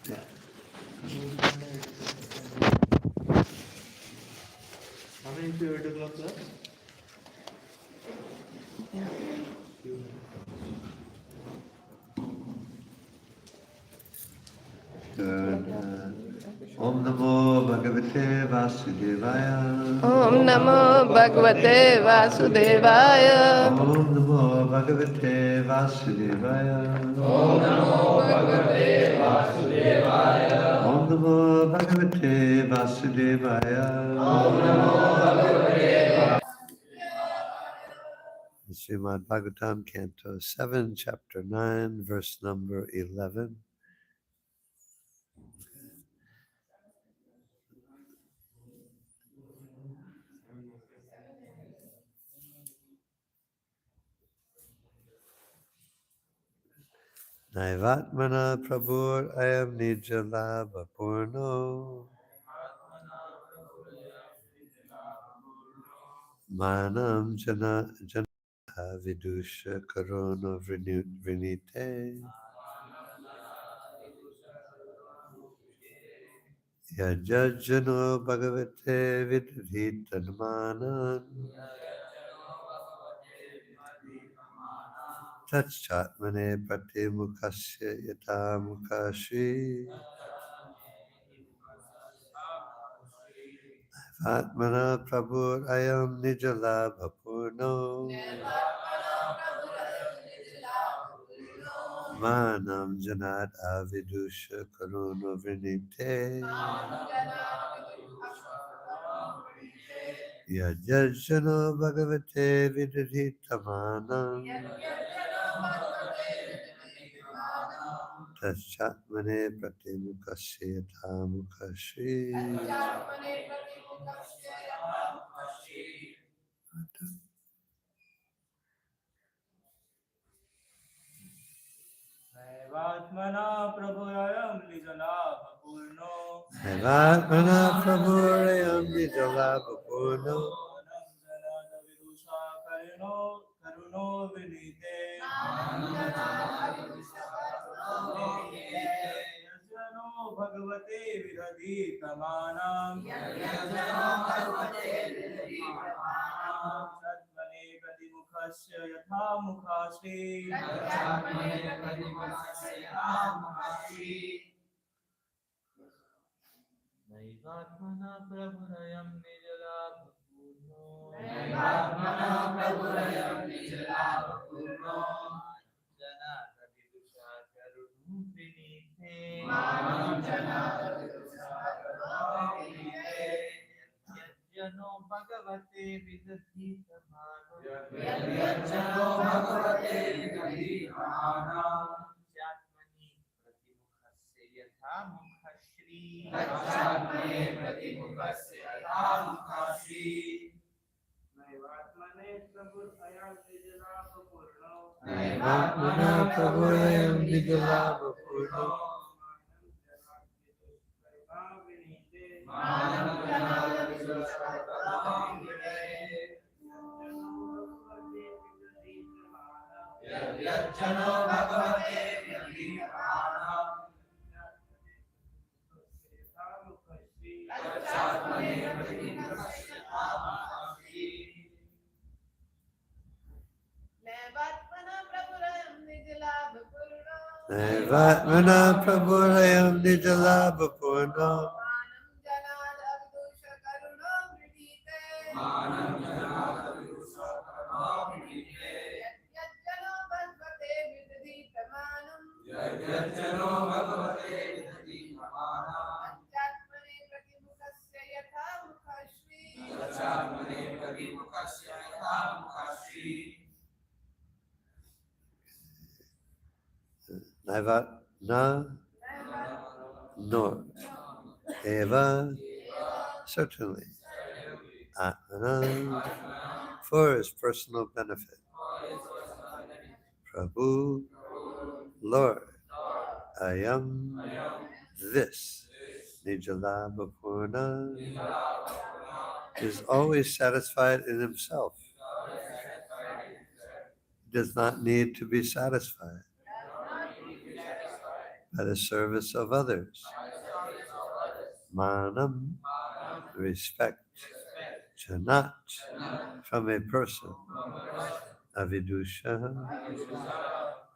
Yeah. How many to 8 o'clock, sir? Yeah. Om Namo Bhagavate Vasudevaya. Om Namo Bhagavate Vasudevaya. Om Namo Bhagavate Vasudevaya. Om Namo Bhagavate Vasudevaya. Om Namo Bhagavate Vasudevaya. Om Namo Bhagavate Srimad Bhagavatam, Canto 7, Chapter 9, verse number 11. Naivatmana Prabhur Ayam Nijalabha Purno Manam Jana Vidusha Karuna Vrinite Yajajano Bhagavate Vidhitanmanan Tachatmane Pratimukasya Yata Mukashi Atmana Prabhur Ayam Nijalabha Purno Manam Janat Avidusha Karuna Vrinite Yajajano Bhagavate Vidhitamanam Tachatmane Pratimukasya Tamukashi Naivatmana Prabhurayam Nijalabha Purno Naivatmana Prabhurayam Nijalabha Purno Janana Vidusha Karuno Vinite Yajano Bhagavate Vidhitamanam Satmane Pratimukhasya Yatha Mukhashri Naivatmana Prabhurayam Nijalabha Purno Janata Vidusha Karunu Vinite Yajjano Bhagavate Vidhita Mano Jatmani Pratimukhasya Yatha Mukhashri Naivatmane Prabhurayam Nijalabha Purno Naivatmana Prabhurayam Nijalabha Purno Naivatmana Prabhurayam Nijalabha Purno Naivatna Nor Eva certainly Atmana for his personal benefit. Prabhu Lord Ayam this Nijalabhapurna is always satisfied in himself. He does not need to be satisfied. by the service of others. Manam, respect, chanat, from a person. Avidusha,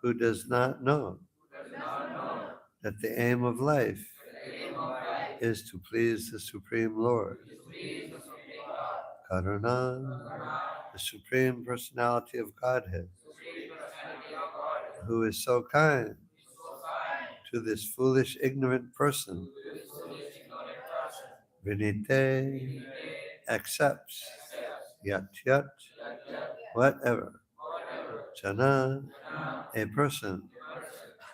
who does not know that the aim of life is to please the Supreme Lord. Karuna, the Supreme Personality of Godhead, who is so kind to this foolish, ignorant person. Vinite accepts yat yat, whatever. Chana, a person.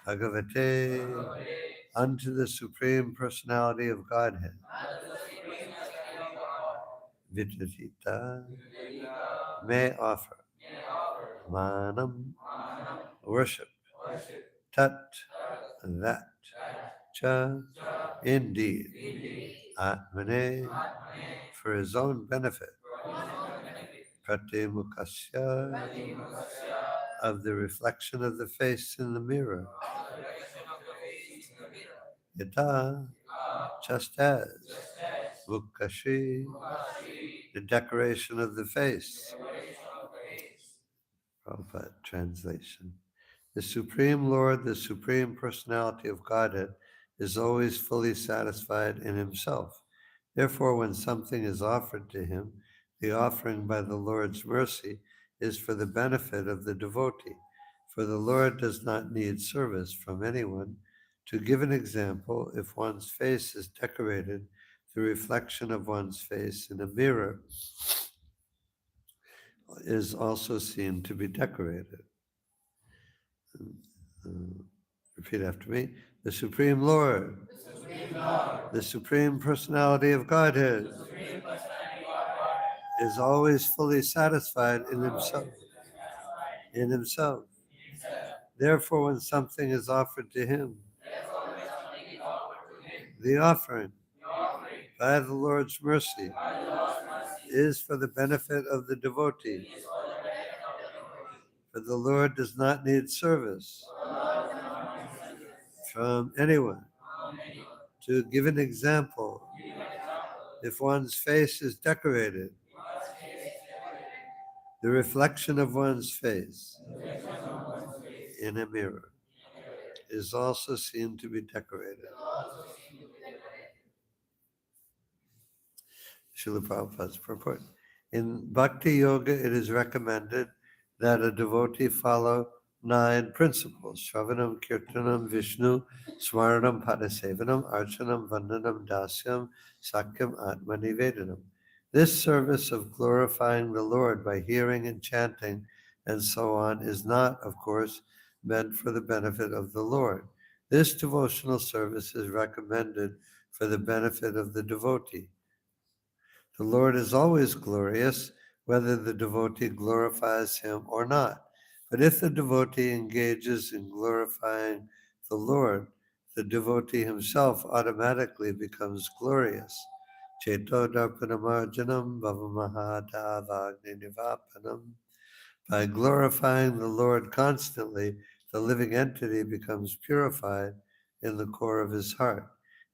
Bhagavate, unto the Supreme Personality of Godhead. Vidhita, may offer. Manam, worship. Tat, that. Cha, indeed. Atmane, for his own benefit. Pratimukasya, of the reflection of the face in the mirror. Yata, just as. Mukashi, the decoration of the face. Prabhupada translation. The Supreme Lord, the Supreme Personality of Godhead, is always fully satisfied in himself. Therefore, when something is offered to him, the offering by the Lord's mercy is for the benefit of the devotee. For the Lord does not need service from anyone. To give an example, if one's face is decorated, the reflection of one's face in a mirror is also seen to be decorated. Repeat after me. The Supreme Lord, the Supreme Personality of Godhead, is always fully satisfied in himself. In himself. Therefore, when something is offered to him, the offering by the Lord's mercy is for the benefit of the devotee. For the Lord does not need service from anyone. To give an example, if one's face is decorated, the reflection of one's face in a mirror is also seen to be decorated. Srila Prabhupada's purport. In Bhakti Yoga, it is recommended that a devotee follow 9 principles: Shravanam, Kirtanam, Vishnu, Smaranam, Padasevanam, Archanam, Vandanam, Dasyam, Sakyam, Atmanivedanam. This service of glorifying the Lord by hearing and chanting and so on is not, of course, meant for the benefit of the Lord. This devotional service is recommended for the benefit of the devotee. The Lord is always glorious, whether the devotee glorifies him or not. But if the devotee engages in glorifying the Lord, the devotee himself automatically becomes glorious. Cheto darpanamarjanam bhavamahadavagni nivapanam. By glorifying the Lord constantly, the living entity becomes purified in the core of his heart,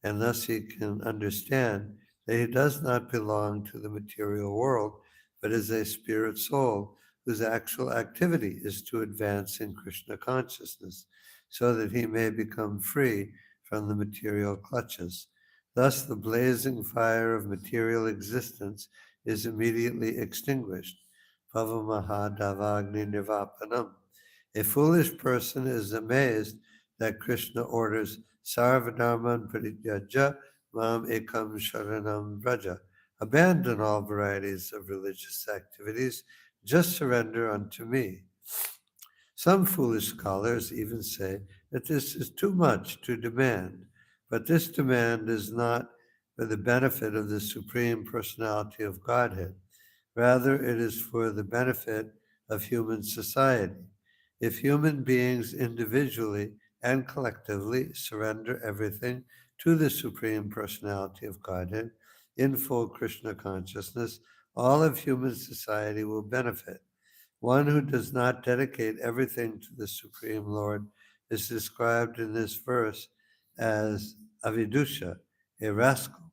and thus he can understand that he does not belong to the material world, but is a spirit soul whose actual activity is to advance in Krishna consciousness, so that he may become free from the material clutches. Thus, the blazing fire of material existence is immediately extinguished. Pavamahadavagni nivapanam. A foolish person is amazed that Krishna orders Sarvadharman Parityaja Mam Ekam Sharanam Braja. Abandon all varieties of religious activities, just surrender unto me. Some foolish scholars even say that this is too much to demand, but this demand is not for the benefit of the Supreme Personality of Godhead. Rather, it is for the benefit of human society. If human beings individually and collectively surrender everything to the Supreme Personality of Godhead in full Krishna consciousness, all of human society will benefit. One who does not dedicate everything to the Supreme Lord is described in this verse as avidusha, a rascal.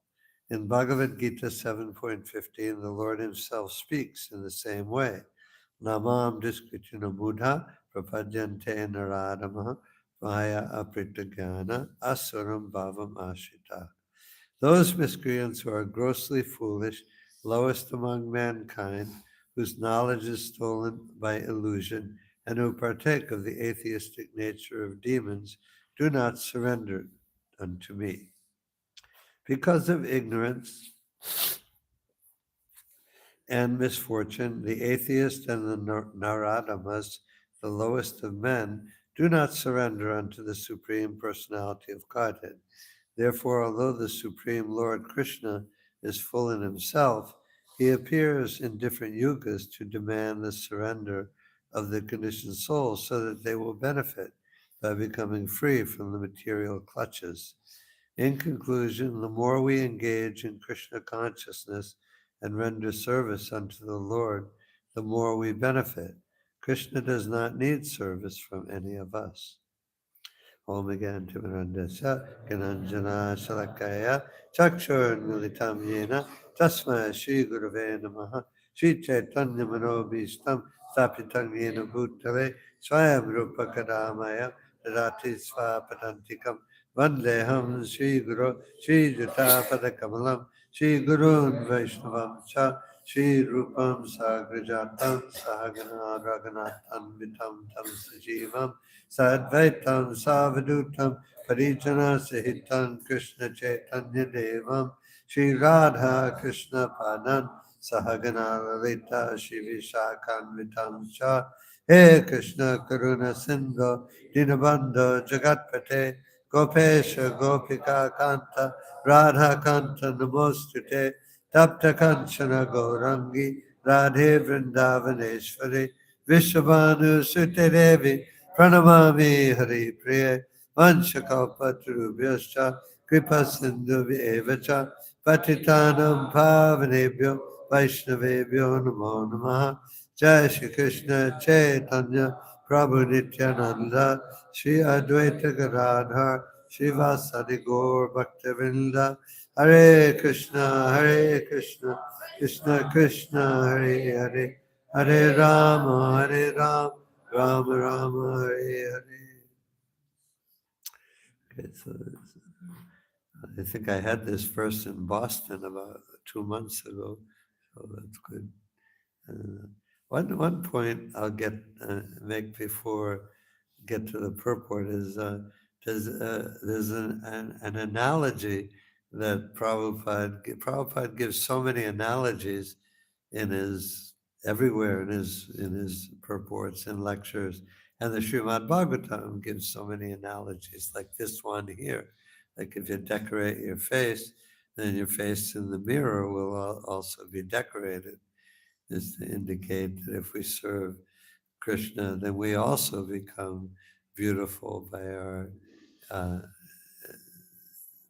In Bhagavad Gita 7.15, the Lord himself speaks in the same way. Namam diskritina buddha prapadyante naradamaha maya apritagana asuram bhavam ashita. Those miscreants who are grossly foolish, lowest among mankind, whose knowledge is stolen by illusion, and who partake of the atheistic nature of demons, do not surrender unto me. Because of ignorance and misfortune, the atheist and the Naradamas, the lowest of men, do not surrender unto the Supreme Personality of Godhead. Therefore, although the Supreme Lord Krishna is full in himself, he appears in different yugas to demand the surrender of the conditioned souls so that they will benefit by becoming free from the material clutches. In conclusion, the more we engage in Krishna consciousness and render service unto the Lord, the more we benefit. Krishna does not need service from any of us. Om again Timarandasa Gananjana Salakaya Chakshur Militam Yena Tasma Shri Gurave Namaha Shri Chaitanya Manobhistam Stapitang Yena Bhutale Swayam Rupa Kadamaya Radati Svapatantikam Vandeham Shri Guru Shri Jatapada Kamalam Shri Gurun Vaishnavam Cha Shri Rupam Sagrajatam Sahagana Raghunathan Vitam Tam Sajivam Sadvaitam Savadutam Parijana Sahitam Krishna Chaitanya Devam Shri Radha Krishna Padan Sahagana Lalita Shri Vishakanvitam Cha He Krishna Karuna Sindhu Dinabandha Jagatpate Gopesha Gopika Kanta Radha Kanta Namostute Tapta Kanchana Gaurangi Radhe Vrindavaneshwari Vishabhanu Sute Devi Pranamami Hari Priya Vanshakapatrubhyascha Kripa Sindhu Vyevacha Patitanam Pavanebhyo Vaishnavebhyo Namo Namaha Jai Shri Krishna Chaitanya Prabhu Nityananda Shri Advaita Gadadhar Shivasadi Gaur Bhaktivinda Hare Krishna Krishna Krishna Hare Hare Hare Rama Rama Rama Hare Hare. Okay, so I think I had this verse in Boston about 2 months ago, so that's good. One point I'll make before get to the purport is there's an analogy that Prabhupada gives so many analogies in his everywhere in his purports and lectures, and the Srimad Bhagavatam gives so many analogies, like this one here. Like if you decorate your face, then your face in the mirror will also be decorated. Is to indicate that if we serve Krishna, then we also become beautiful by our uh,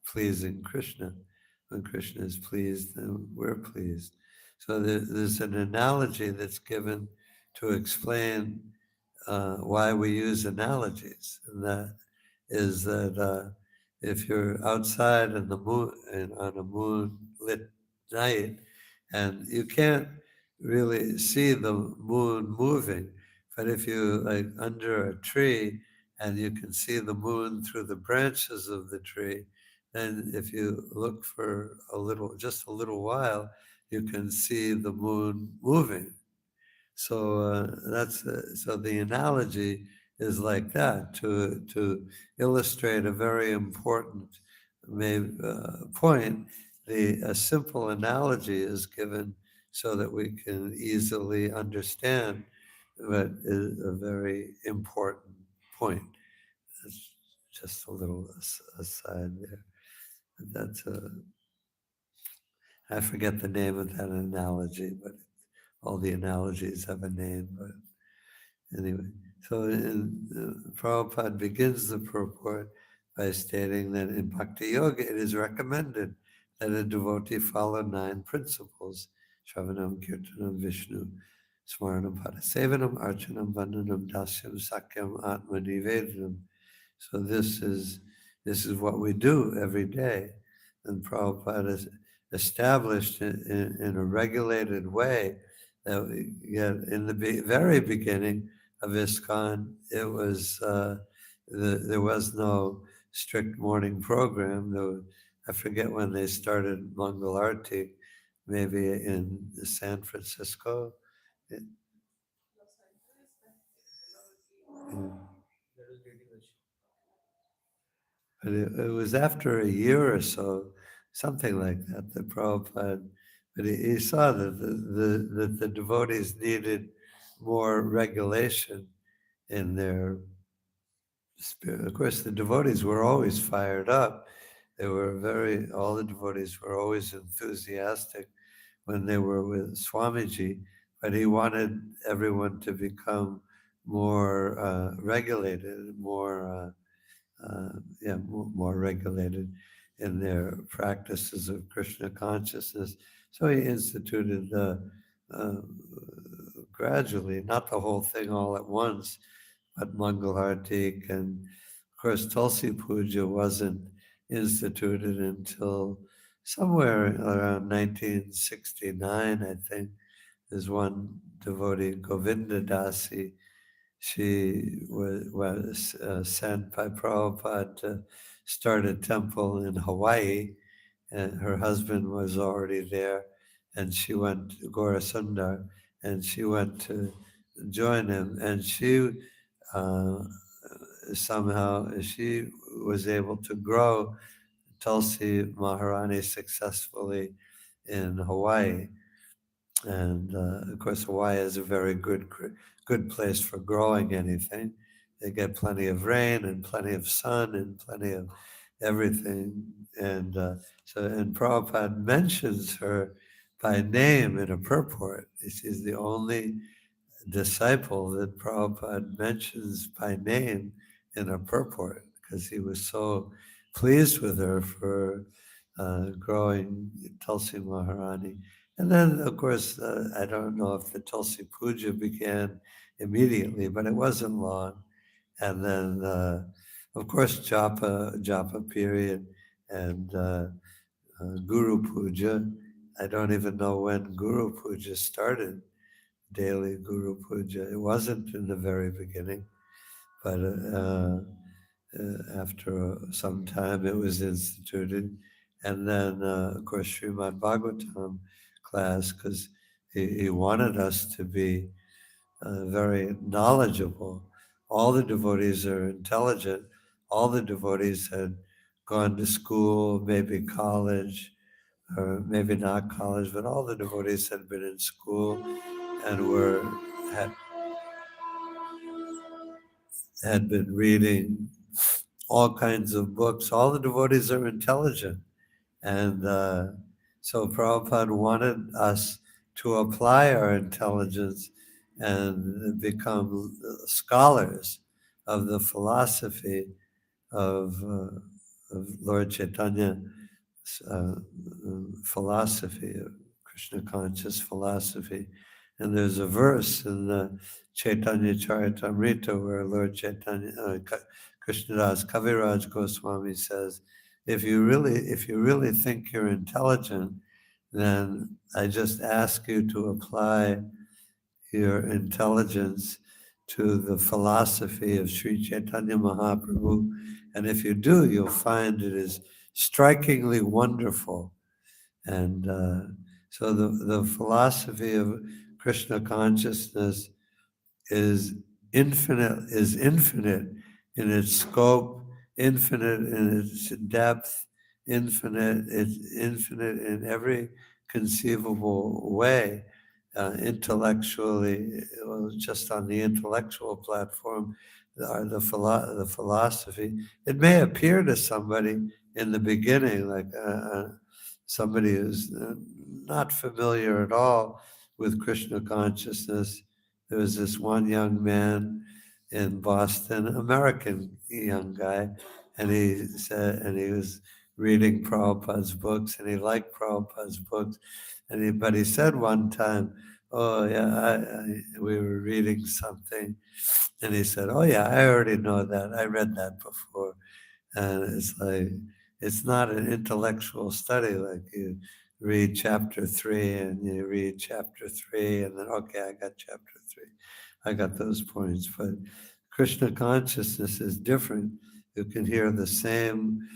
pleasing Krishna. When Krishna is pleased, then we're pleased. So there's an analogy that's given to explain why we use analogies, and that is that if you're outside in the moon on a moonlit night, and you can't really see the moon moving, but if you like under a tree and you can see the moon through the branches of the tree, then if you look for just a little while, you can see the moon moving. So so the analogy is like that to illustrate a very important point. A simple analogy is given so that we can easily understand what is a very important point. That's just a little aside there. That's I forget the name of that analogy, but all the analogies have a name. But anyway, so Prabhupada begins the purport by stating that in Bhakti Yoga it is recommended that a devotee follow 9 principles: Shravanam, Kirtanam, Vishnu, Smaranam, Padasevanam, Archanam, Vandanam, Dasyam, Sakyam, Atma Nivedanam. So this is this is what we do every day. And Prabhupada has established in a regulated way that we get in the very beginning of ISKCON, it was there was no strict morning program. I forget when they started Mangal Arti, maybe in San Francisco. But it was after a year or so, something like that, that Prabhupada, but he saw that the devotees needed more regulation in their spirit. Of course, the devotees were always fired up. They were all the devotees were always enthusiastic when they were with Swamiji, but he wanted everyone to become more regulated, more regulated in their practices of Krishna consciousness. So he instituted gradually, not the whole thing all at once, but Mangal Artik, and of course Tulsi Puja wasn't instituted until somewhere around 1969, I think. There's one devotee, Govinda Dasi. She was sent by Prabhupada to start a temple in Hawaii, and her husband was already there, and she went to Gaurasundar, and she went to join him, and she uh, somehow she was able to grow Tulsi Maharani successfully in Hawaii. And of course, Hawaii is a very good place for growing anything. They get plenty of rain and plenty of sun and plenty of everything. And and Prabhupada mentions her by name in a purport. She's the only disciple that Prabhupada mentions by name in a purport because he was so pleased with her for growing Tulsi Maharani. And then, of course, I don't know if the Tulsi Puja began immediately, but it wasn't long. And then, of course, Japa period, and Guru Puja. I don't even know when Guru Puja started, daily Guru Puja. It wasn't in the very beginning, but after some time it was instituted. And then, of course, Srimad Bhagvatam class, because he wanted us to be very knowledgeable. All the devotees are intelligent. All the devotees had gone to school, maybe college, or maybe not college, but all the devotees had been in school and had, had been reading all kinds of books. All the devotees are intelligent. And so Prabhupada wanted us to apply our intelligence and become scholars of the philosophy of Lord Chaitanya, uh, philosophy, of Krishna conscious philosophy. And there's a verse in the Chaitanya Charitamrita where Lord Chaitanya, Krishnadas Kaviraj Goswami says, if you really think you're intelligent, then I just ask you to apply your intelligence to the philosophy of Sri Chaitanya Mahaprabhu. And if you do, you'll find it is strikingly wonderful. And so the philosophy of Krishna consciousness is infinite in its scope, infinite in its depth, it's infinite in every conceivable way. Intellectually, just on the intellectual platform, the philosophy. It may appear to somebody in the beginning like somebody who's not familiar at all with Krishna consciousness. There was this one young man in Boston, American young guy, and he was reading Prabhupada's books, and he liked Prabhupada's books, but he said one time, "Oh yeah, we were reading something," and he said, "Oh yeah, I already know that. I read that before." And it's like, it's not an intellectual study like you read chapter 3 and you read chapter 3 and then, okay, I got chapter 3. I got those points. But Krishna consciousness is different. You can hear the same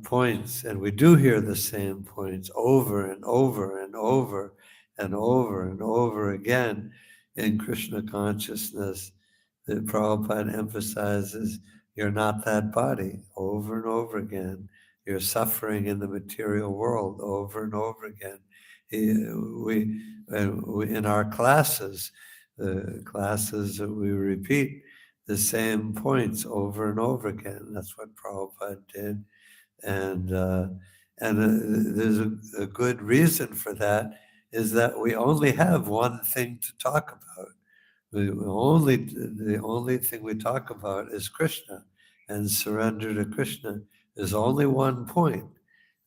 points, and we do hear the same points over and over and over and over and over again in Krishna consciousness. That Prabhupada emphasizes you're not that body over and over again. You're suffering in the material world over and over again. We in our classes, the classes that we repeat the same points over and over again. That's what Prabhupada did, and there's a good reason for that. Is that we only have one thing to talk about. The only thing we talk about is Krishna, and surrender to Krishna is only one point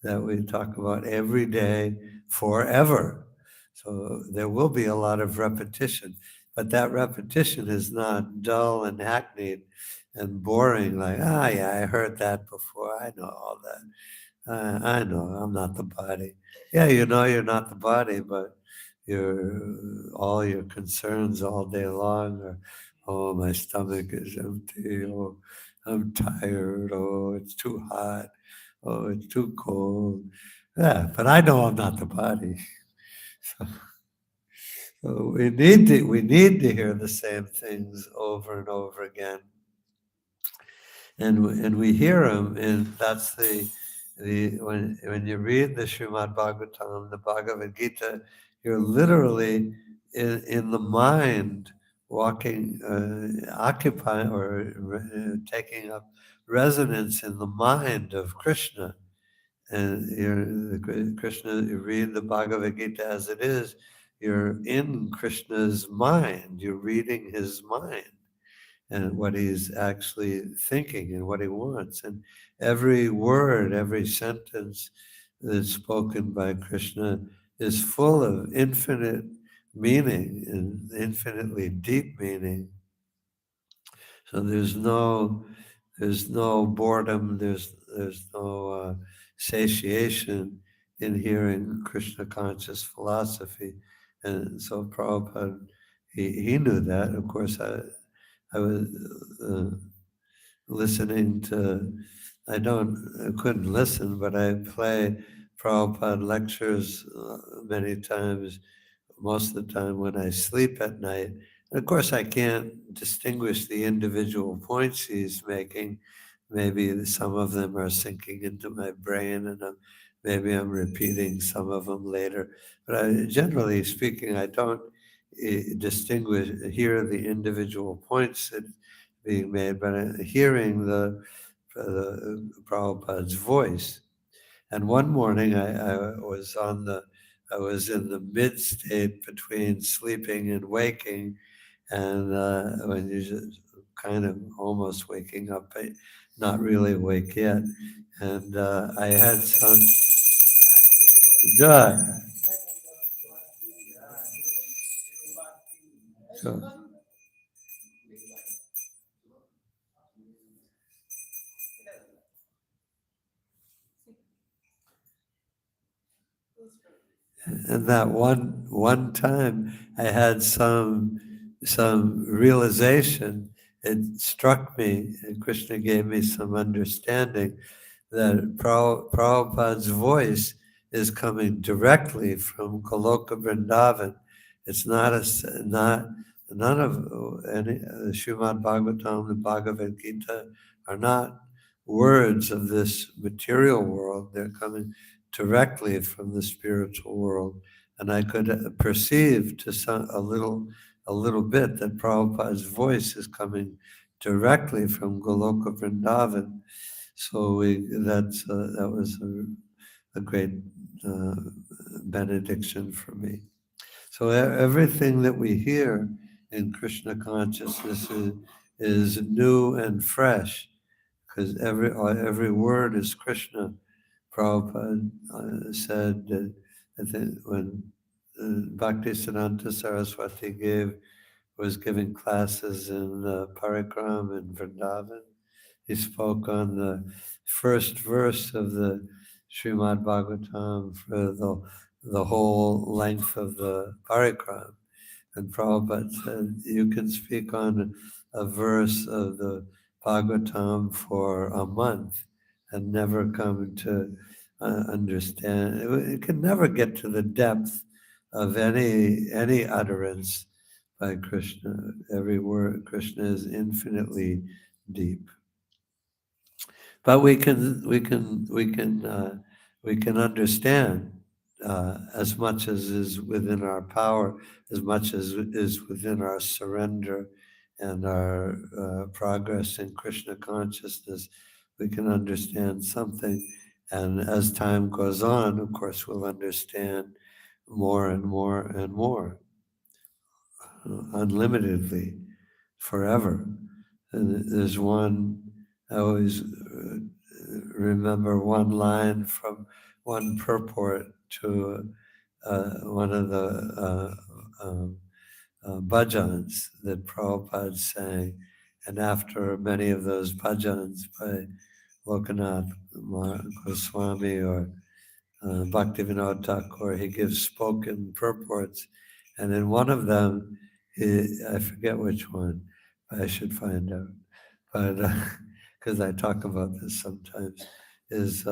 that we talk about every day forever. So there will be a lot of repetition, but that repetition is not dull and hackneyed and boring, like, yeah, I heard that before, I know all that. I know I'm not the body. Yeah, you know you're not the body, but all your concerns all day long are, oh, my stomach is empty. Oh, I'm tired. Oh, it's too hot. Oh, it's too cold. Yeah, but I know I'm not the body. So, so we need to hear the same things over and over again, and we hear them, and that's the when you read the Srimad Bhagavatam, the Bhagavad Gita, you're literally in the mind, walking, occupying or taking up resonance in the mind of Krishna. And Krishna, you read the Bhagavad Gita as it is, you're in Krishna's mind, you're reading his mind and what he's actually thinking and what he wants. And every word, every sentence that's spoken by Krishna is full of infinite meaning and infinitely deep meaning. So there's no boredom, there's no satiation in hearing Krishna conscious philosophy. And so Prabhupada, he knew that. Of course, I was listening to, I couldn't listen, but I play Prabhupada lectures many times, most of the time when I sleep at night. And of course, I can't distinguish the individual points he's making. Maybe some of them are sinking into my brain, and maybe I'm repeating some of them later. But generally speaking, I don't hear the individual points that being made, but hearing the Prabhupada's voice. And one morning I was in the mid state between sleeping and waking, and when you just kind of almost waking up, but not really awake yet. And I had some joy. So, and that one time I had some realization. It struck me, and Krishna gave me some understanding that Prabhupada's voice is coming directly from Goloka Vrindavan. It's not none of any Srimad Bhagavatam, the Bhagavad Gita are not words of this material world. They're coming directly from the spiritual world, and I could perceive a little bit that Prabhupada's voice is coming directly from Goloka Vrindavan. So that was a great benediction for me. So everything that we hear in Krishna consciousness is new and fresh, because every word is Krishna. Prabhupada said that, I think when Bhaktisiddhanta Saraswati was giving classes in Parikram in Vrindavan, He spoke on the first verse of the Srimad Bhagavatam for the whole length of the parikram. And Prabhupada said, you can speak on a verse of the Bhagavatam for a month and never come to understand. It can never get to the depth of any utterance by Krishna. Every word, Krishna is infinitely deep. But we can understand as much as is within our power, as much as is within our surrender and our progress in Krishna consciousness. We can understand something, and as time goes on, of course, we'll understand more and more and more, unlimitedly, forever. And there's one, I always remember one line from one purport to one of the bhajans that Prabhupada sang. And after many of those bhajans by Lokanath Goswami or Bhaktivinoda Thakur, he gives spoken purports. And in one of them, I forget which one, I should find out. But because I talk about this sometimes, is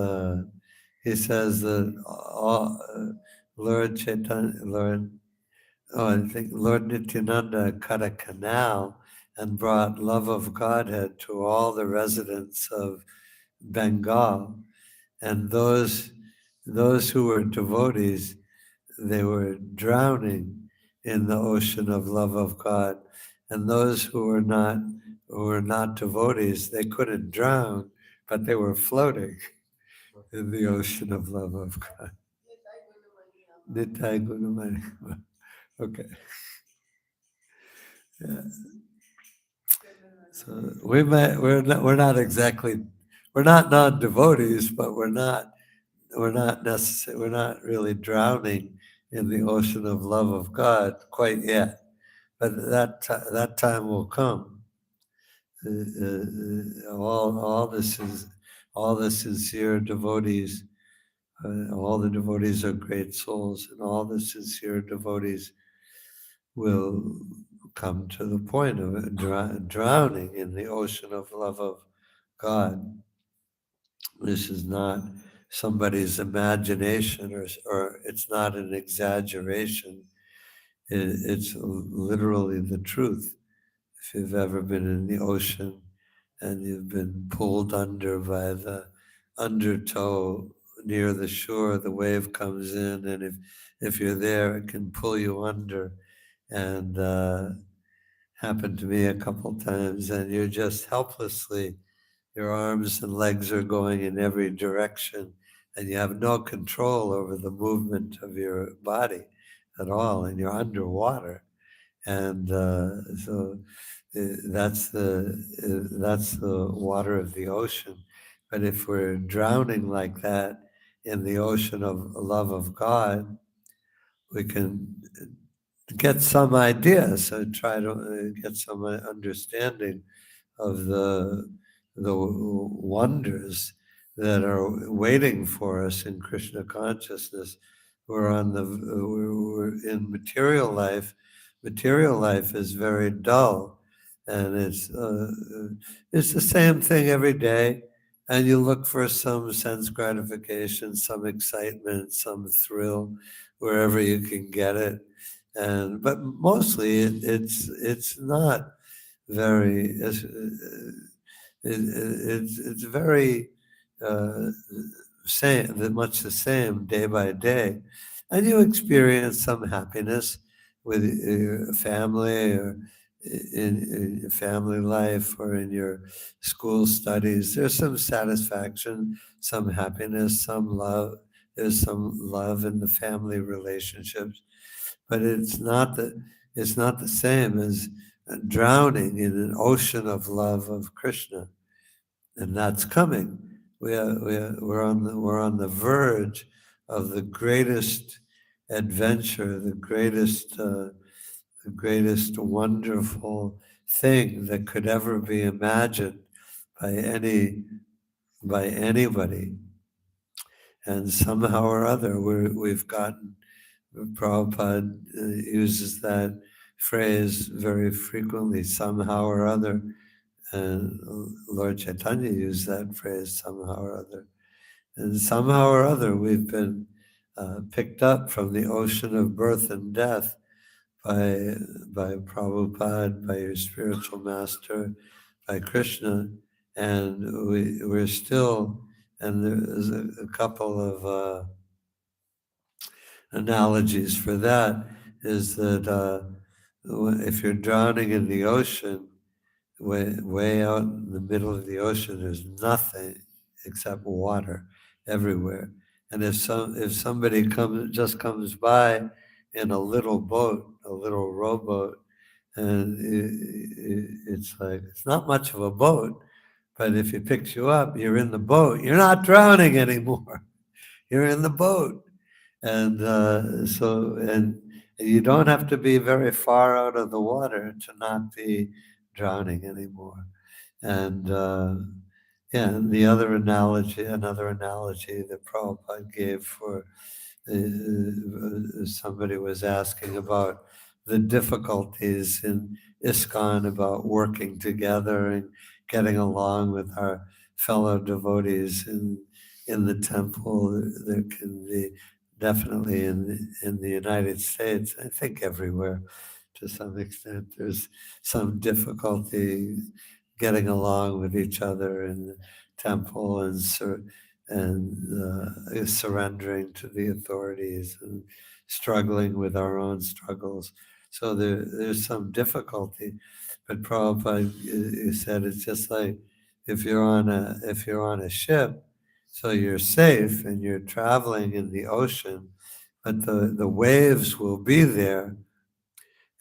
he says that Lord Chaitanya, I think Lord Nityananda cut a canal and brought love of Godhead to all the residents of Bengal, and those who were devotees, they were drowning in the ocean of love of God, and those who were not devotees, they couldn't drown, but they were floating in the ocean of love of God. Nitai Gunamani. Okay. Yeah. So we're not exactly, we're not non-devotees, but we're not really drowning in the ocean of love of God quite yet. But that time will come. All the sincere devotees, all the devotees are great souls, and all the sincere devotees will come to the point of drowning in the ocean of love of God. This is not somebody's imagination, or it's not an exaggeration. It's literally the truth. If you've ever been in the ocean and you've been pulled under by the undertow near the shore, the wave comes in, and if you're there, it can pull you under. And happened to me a couple times, and you're just helplessly, your arms and legs are going in every direction, and you have no control over the movement of your body at all, and you're underwater. And so that's the water of the ocean. But if we're drowning like that in the ocean of love of God, we can get some idea, so try to get some understanding of the wonders that are waiting for us in Krishna consciousness. We're in material life. Material life is very dull, and it's the same thing every day. And you look for some sense gratification, some excitement, some thrill, wherever you can get it. And but mostly it's not very it's very uh, much the same day by day, and you experience some happiness with your family, or in your family life, or in your school studies. There's some satisfaction, some happiness, some love. There's some love in the family relationships, but it's not the same as drowning in an ocean of love of Krishna, and that's coming. We're on the verge of the greatest adventure, the greatest wonderful thing that could ever be imagined by anybody. And somehow or other, we've gotten, Prabhupada uses that phrase very frequently, somehow or other. And Lord Chaitanya used that phrase, somehow or other. And somehow or other, we've been picked up from the ocean of birth and death by Prabhupada, by your spiritual master, by Krishna, and we're still, and there's a couple of analogies for that, is that if you're drowning in the ocean, way out in the middle of the ocean, there's nothing except water everywhere. And if somebody comes by in a little boat, a little rowboat, and it's like it's not much of a boat, but if he picks you up, you're in the boat. You're not drowning anymore. You're in the boat, and and you don't have to be very far out of the water to not be drowning anymore. And yeah, and another analogy that Prabhupada gave for somebody was asking about the difficulties in ISKCON about working together and getting along with our fellow devotees in the temple. There can be definitely in the United States, I think everywhere to some extent, there's some difficulty getting along with each other in the temple and surrendering to the authorities and struggling with our own struggles. So there's some difficulty, but Prabhupada said it's just like if you're on a ship, so you're safe and you're traveling in the ocean, but the waves will be there,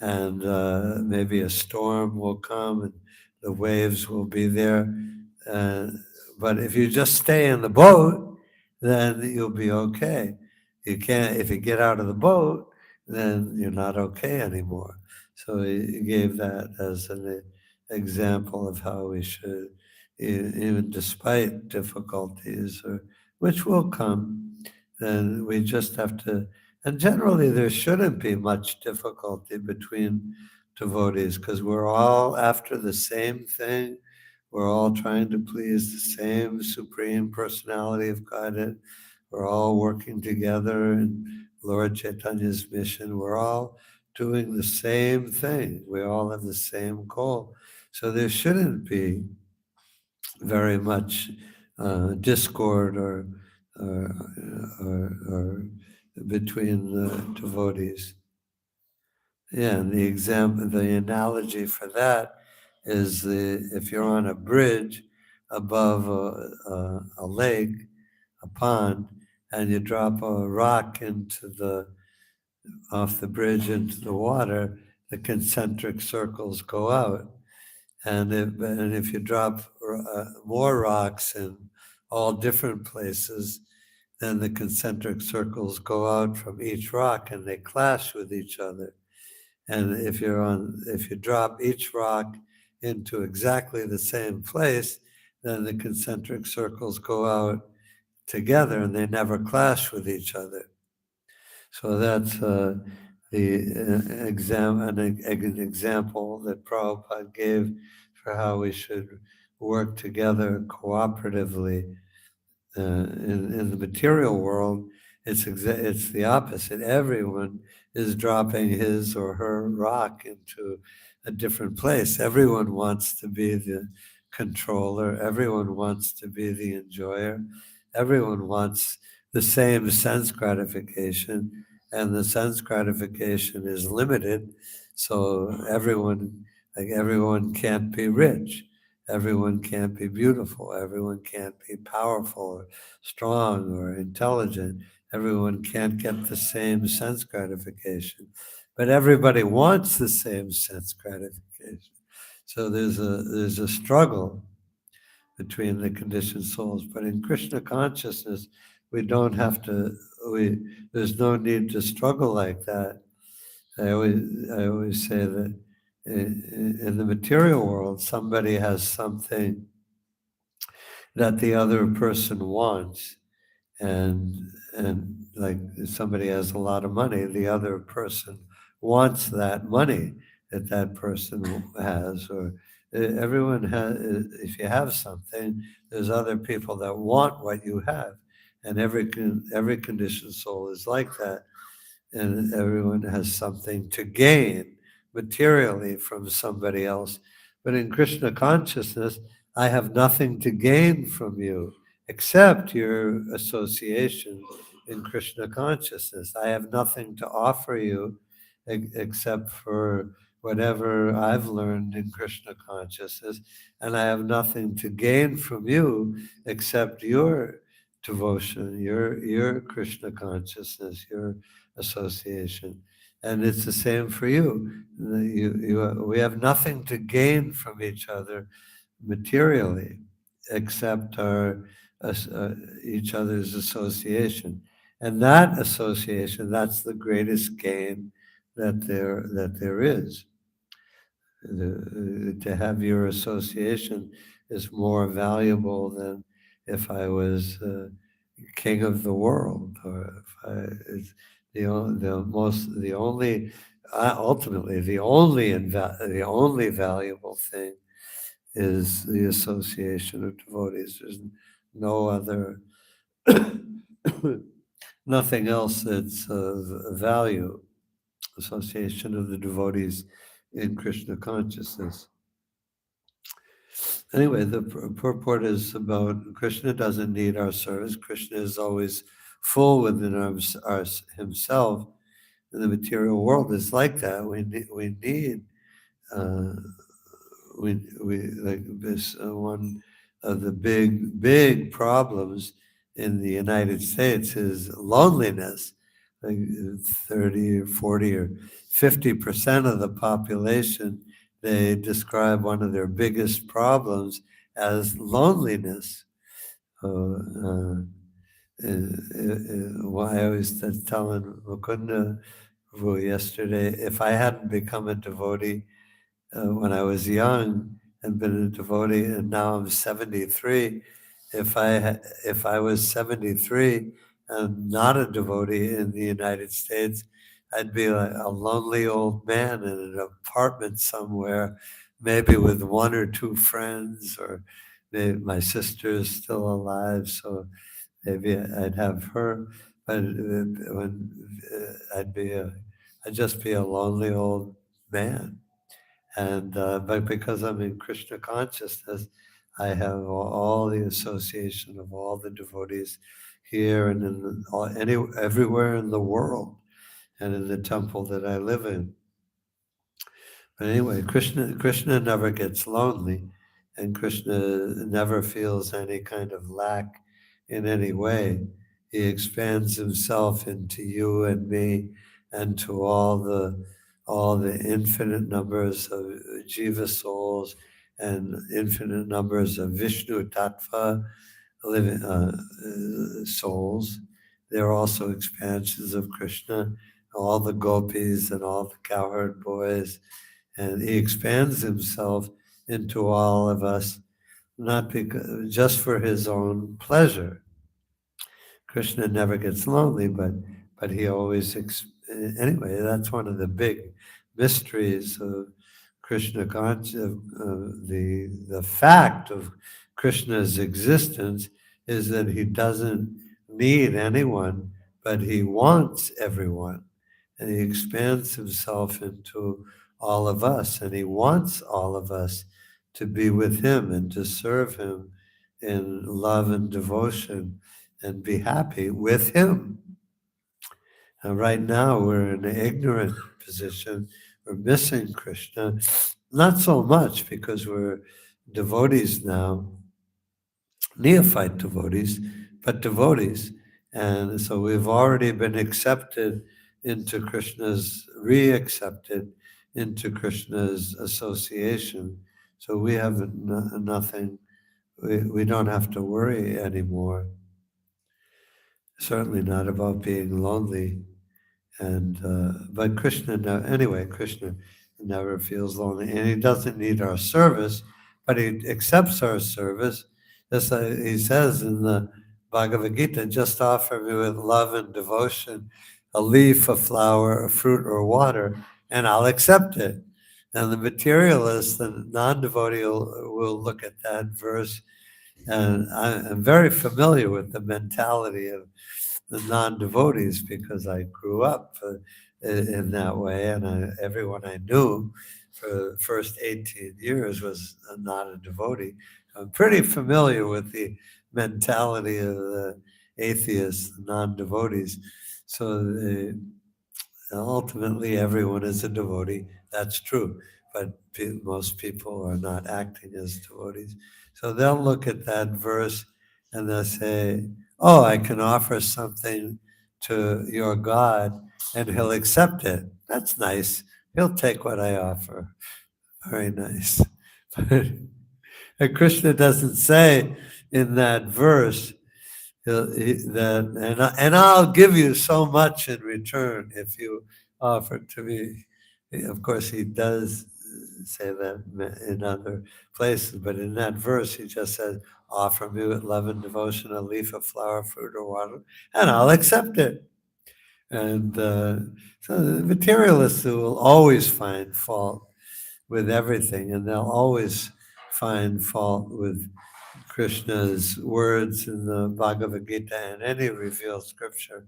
and maybe a storm will come and the waves will be there. Uh, but if you just stay in the boat, then you'll be okay. You can't, if you get out of the boat, then you're not okay anymore. So he gave that as an example of how we should, even despite difficulties, which will come, then we just have to, and generally there shouldn't be much difficulty between devotees because we're all after the same thing. We're all trying to please the same Supreme Personality of Godhead. We're all working together in Lord Chaitanya's mission. We're all doing the same thing. We all have the same goal. So there shouldn't be very much discord or, or between the devotees. Yeah, and the analogy for that is if you're on a bridge above a lake, a pond, and you drop a rock off the bridge into the water, the concentric circles go out. And if you drop more rocks in all different places, then the concentric circles go out from each rock and they clash with each other. And if you drop each rock into exactly the same place, then the concentric circles go out together and they never clash with each other. So that's an example that Prabhupada gave for how we should work together cooperatively. In the material world, it's the opposite. Everyone is dropping his or her rock into a different place. Everyone wants to be the controller. Everyone wants to be the enjoyer. Everyone wants the same sense gratification, and the sense gratification is limited. So everyone can't be rich. Everyone can't be beautiful. Everyone can't be powerful or strong or intelligent. Everyone can't get the same sense gratification. But everybody wants the same sense gratification. So there's a struggle between the conditioned souls. But in Krishna consciousness, we don't have to, there's no need to struggle like that. I always say that in the material world, somebody has something that the other person wants. And like if somebody has a lot of money, the other person wants that money that that person has, or everyone has. If you have something, there's other people that want what you have, and every conditioned soul is like that, and everyone has something to gain materially from somebody else. But in Krishna consciousness, I have nothing to gain from you except your association in Krishna consciousness. I have nothing to offer you except for whatever I've learned in Krishna consciousness, and I have nothing to gain from you except your devotion, your Krishna consciousness, your association. And it's the same for you. We have nothing to gain from each other materially except our each other's association. And that association, that's the greatest gain that there is. To have your association is more valuable than if I was king of the world, or if it's the only ultimately the only valuable thing is the association of devotees. There's no other nothing else that's of value. Association of the devotees in Krishna consciousness. Anyway, the purport is about Krishna doesn't need our service. Krishna is always full within himself. And the material world is like that. We need uh, we like this one of the big problems in the United States is loneliness. Like 30 or 40 or 50% of the population, they describe one of their biggest problems as loneliness. Why I was telling Mukunda yesterday, if I hadn't become a devotee when I was young and been a devotee, and now I'm 73. If I was 73 and not a devotee in the United States, I'd be like a lonely old man in an apartment somewhere, maybe with one or two friends, or maybe my sister is still alive, so maybe I'd have her. But I'd just be a lonely old man. And but because I'm in Krishna consciousness, I have all the association of all the devotees here and everywhere in the world, and in the temple that I live in. But anyway, Krishna never gets lonely, and Krishna never feels any kind of lack in any way. He expands himself into you and me, and to all the infinite numbers of jiva souls and infinite numbers of Vishnu Tattva living souls. They're also expansions of Krishna. All the gopis and all the cowherd boys, and he expands himself into all of us, not because, just for his own pleasure. Krishna never gets lonely, but he always anyway. That's one of the big mysteries of Krishna consciousness. The fact of Krishna's existence is that he doesn't need anyone, but he wants everyone, and he expands himself into all of us, and he wants all of us to be with him and to serve him in love and devotion and be happy with him. And right now we're in an ignorant position. We're missing Krishna, not so much because we're devotees now, neophyte devotees, but devotees. And so we've already been accepted into Krishna's, re-accepted into Krishna's association. So we have nothing, we don't have to worry anymore. Certainly not about being lonely. And but Krishna, anyway, Krishna never feels lonely, and he doesn't need our service, but he accepts our service Just he says in the Bhagavad Gita, just offer me with love and devotion a leaf, a flower, a fruit, or water, and I'll accept it. And the materialist, the non-devotee will look at that verse, and I'm very familiar with the mentality of the non-devotees because I grew up in that way, and everyone I knew for the first 18 years was not a devotee. I'm pretty familiar with the mentality of the atheists, non-devotees. So ultimately, everyone is a devotee. That's true, but most people are not acting as devotees. So they'll look at that verse and they'll say, "Oh, I can offer something to your God, and He'll accept it. That's nice. He'll take what I offer. Very nice." But Krishna doesn't say in that verse and I'll give you so much in return if you offer to me. Of course, he does say that in other places, but in that verse, he just says, "Offer me with love and devotion a leaf, a flower, fruit, or water, and I'll accept it." And so the materialists will always find fault with everything, and they'll always find fault with Krishna's words in the Bhagavad Gita and any revealed scripture.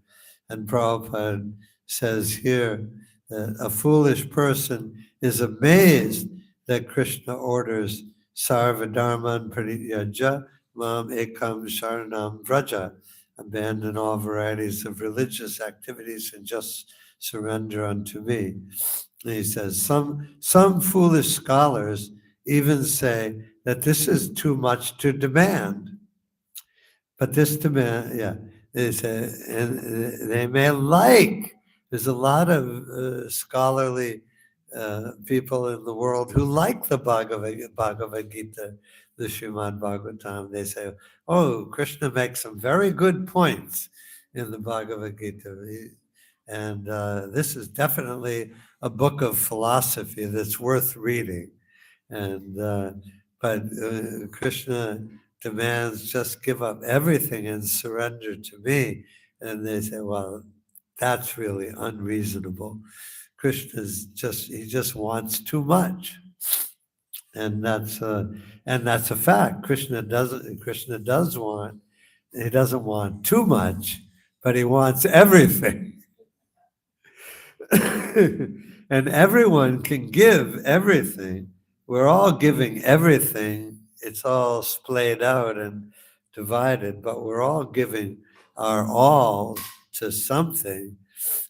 And Prabhupada says here that a foolish person is amazed that Krishna orders sarva dharman parityajya mam ekam sharanam vraja, abandon all varieties of religious activities and just surrender unto me. And he says, some foolish scholars even say that this is too much to demand. But this demand, yeah, they say, and they may like. There's a lot of scholarly people in the world who like the Bhagavad Gita, the Srimad Bhagavatam. They say, "Oh, Krishna makes some very good points in the Bhagavad Gita," and this is definitely a book of philosophy that's worth reading. And but Krishna demands just give up everything and surrender to me. And they say, well, that's really unreasonable. He just wants too much. And that's a fact. Krishna does want, he doesn't want too much, but he wants everything. And everyone can give everything. We're all giving everything. It's all splayed out and divided, but we're all giving our all to something,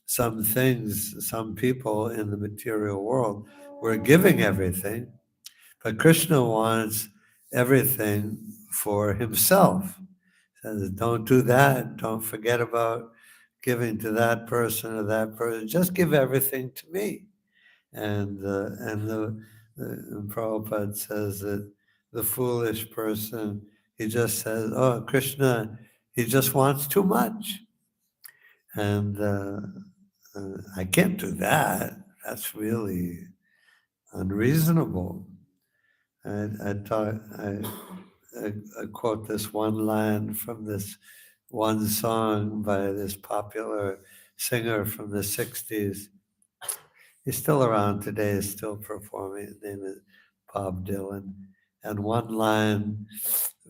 some things, some people in the material world. We're giving everything, but Krishna wants everything for himself. He says, don't do that. Don't forget about giving to that person or that person. Just give everything to me. And Prabhupada says that the foolish person, he just says, "Oh, Krishna, he just wants too much," and I can't do that. That's really unreasonable. I quote this one line from this one song by this popular singer from the 60s. He's still around today, is still performing. His name is Bob Dylan. And one line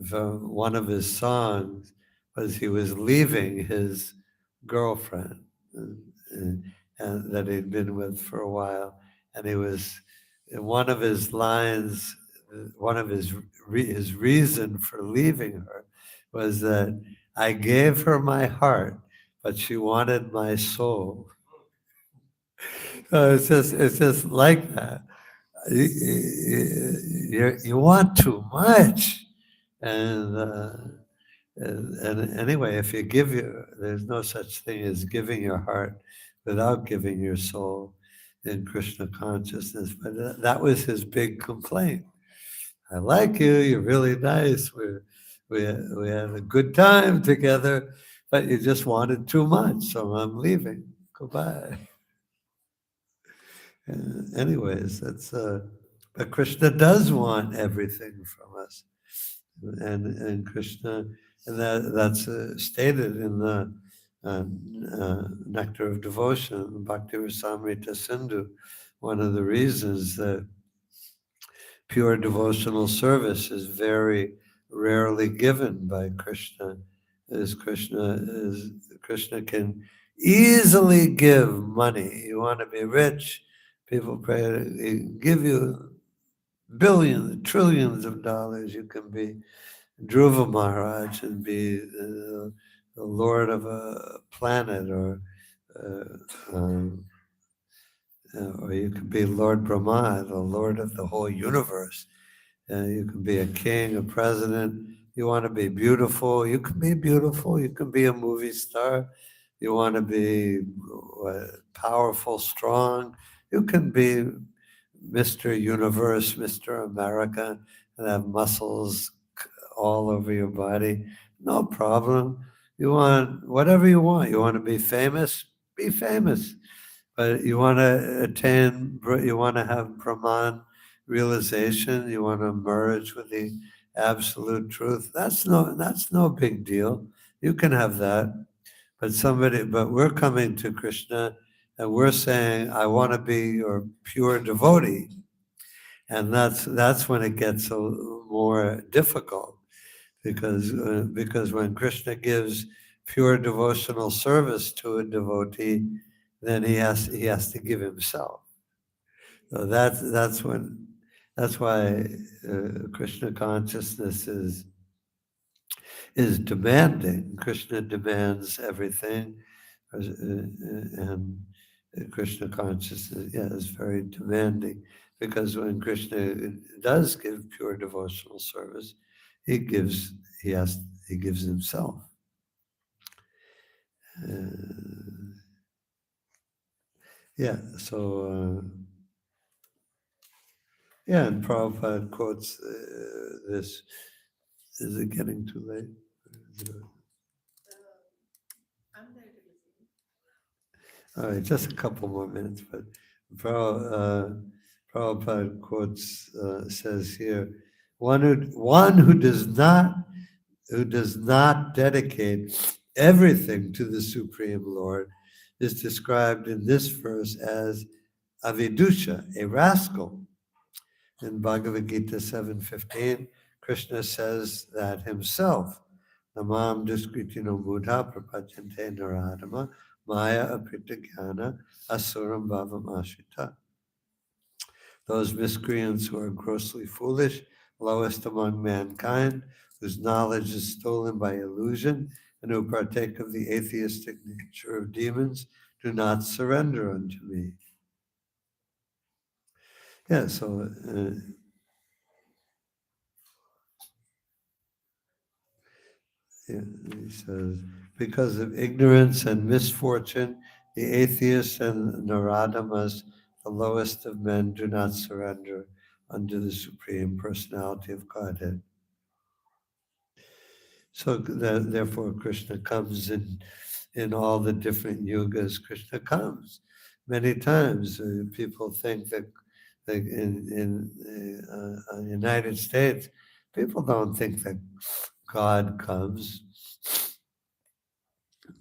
from one of his songs was he was leaving his girlfriend and that he'd been with for a while. And he was, in one of his lines, one of his reason for leaving her was that I gave her my heart, but she wanted my soul. It's just like that. You want too much, and, and anyway, if you give there's no such thing as giving your heart without giving your soul in Krishna consciousness. But that was his big complaint. I like you. You're really nice. We had a good time together, but you just wanted too much, so I'm leaving. Goodbye. Anyways, but Krishna does want everything from us. and Krishna, and that's stated in the Nectar of Devotion, Bhakti Rasamrita Sindhu. One of the reasons that pure devotional service is very rarely given by Krishna is Krishna can easily give money. You want to be rich, people pray, he give you billions, trillions of dollars. You can be Dhruva Maharaj and be the lord of a planet, um, or you could be Lord Brahma, the lord of the whole universe. You can be a king, a president. You want to be beautiful. You can be beautiful. You can be a movie star. You want to be powerful, strong. You can be Mr. Universe, Mr. America, and have muscles all over your body. No problem. You want whatever you want. You want to be famous? Be famous. But you want to attain, you want to have Brahman realization, you want to merge with the absolute truth. That's no big deal. You can have that. But we're coming to Krishna and we're saying, I want to be your pure devotee. And that's when it gets more difficult because when Krishna gives pure devotional service to a devotee, then he has to give himself. So that's why Krishna consciousness is demanding. Krishna demands everything, and Krishna consciousness, is very demanding because when Krishna does give pure devotional service, he gives he gives himself. So and Prabhupada quotes this. Is it getting too late? All right, just a couple more minutes, but Prabhupada quotes, says here, one who does not dedicate everything to the Supreme Lord is described in this verse as avidusha, a rascal. In Bhagavad Gita 7:15, Krishna says that himself. Namam Duskritino Buddha Prapachante Naradama Maya Apritagana Asuram Bhavam Ashita. Those miscreants who are grossly foolish, lowest among mankind, whose knowledge is stolen by illusion, and who partake of the atheistic nature of demons, do not surrender unto me. So he says, because of ignorance and misfortune, the atheists and Naradamas, the lowest of men, do not surrender unto the Supreme Personality of Godhead. So therefore, Krishna comes in all the different yugas. Krishna comes many times. People think that in the United States, people don't think that God comes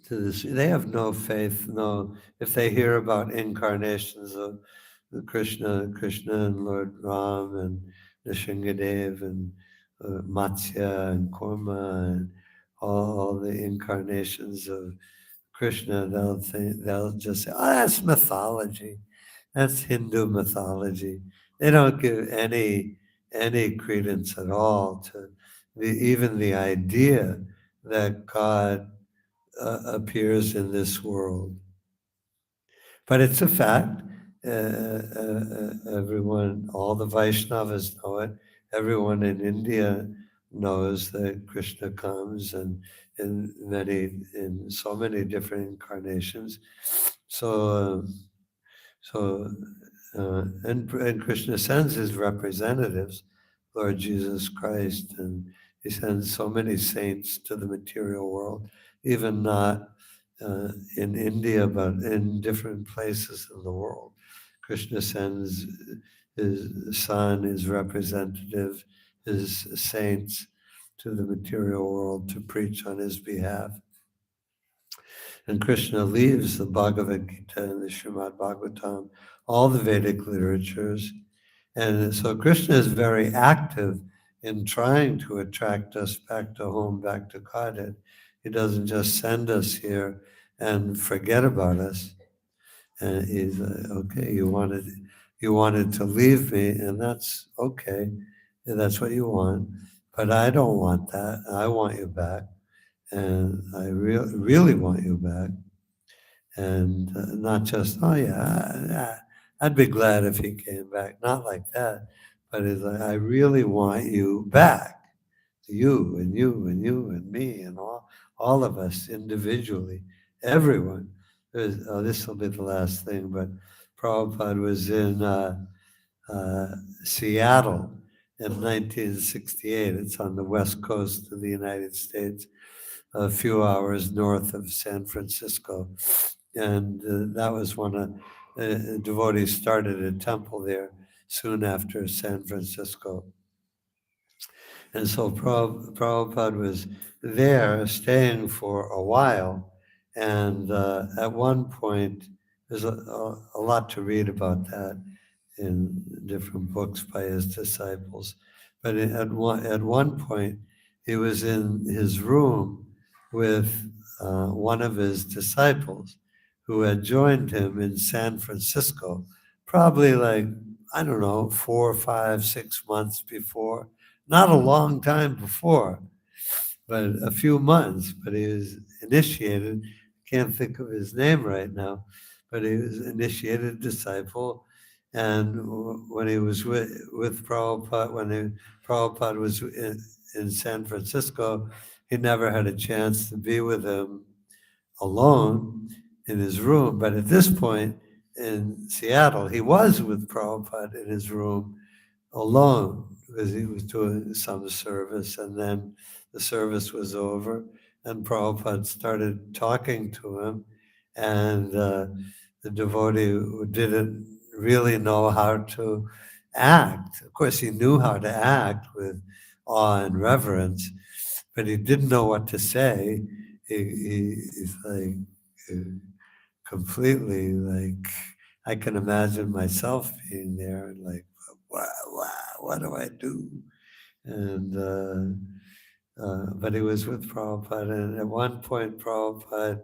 to this. They have no faith. No, if they hear about incarnations of Krishna and Lord Ram and Nishingadev and Matsya and Kurma and all the incarnations of Krishna, they'll just say, "Oh, that's mythology. That's Hindu mythology." They don't give any credence at all to even the idea that God appears in this world. But it's a fact. Everyone, all the Vaishnavas know it. Everyone in India knows that Krishna comes and in so many different incarnations. And Krishna sends his representatives, Lord Jesus Christ, and he sends so many saints to the material world, even not in India, but in different places in the world. Krishna sends his son, his representative, his saints to the material world to preach on his behalf. And Krishna leaves the Bhagavad Gita and the Srimad Bhagavatam, all the Vedic literatures. And so Krishna is very active in trying to attract us back to home, back to Godhead. He doesn't just send us here and forget about us. And he's like, okay, you wanted to leave me, and that's okay. That's what you want. But I don't want that. I want you back. And I really want you back. And not just, oh yeah, I'd be glad if he came back. Not like that. But it's like, I really want you back. You and you and you and me and all of us individually, everyone. This will be the last thing, but Prabhupada was in Seattle in 1968. It's on the west coast of the United States, a few hours north of San Francisco. And that was when a devotee started a temple there soon after San Francisco. And so Prabhupada was there staying for a while. And at one point, there's a lot to read about that in different books by his disciples. But at one point, he was in his room with one of his disciples who had joined him in San Francisco, probably like, I don't know, 4, 5, 6 months before. Not a long time before, but a few months. But he was initiated. Can't think of his name right now, but he was initiated disciple. And when he was with Prabhupada, Prabhupada was in San Francisco, he never had a chance to be with him alone in his room. But at this point in Seattle, he was with Prabhupada in his room alone because he was doing some service, and then the service was over and Prabhupada started talking to him, and the devotee didn't really know how to act. Of course, he knew how to act with awe and reverence, but he didn't know what to say. He's like completely like, I can imagine myself being there and like, what do I do? And but he was with Prabhupada, and at one point Prabhupada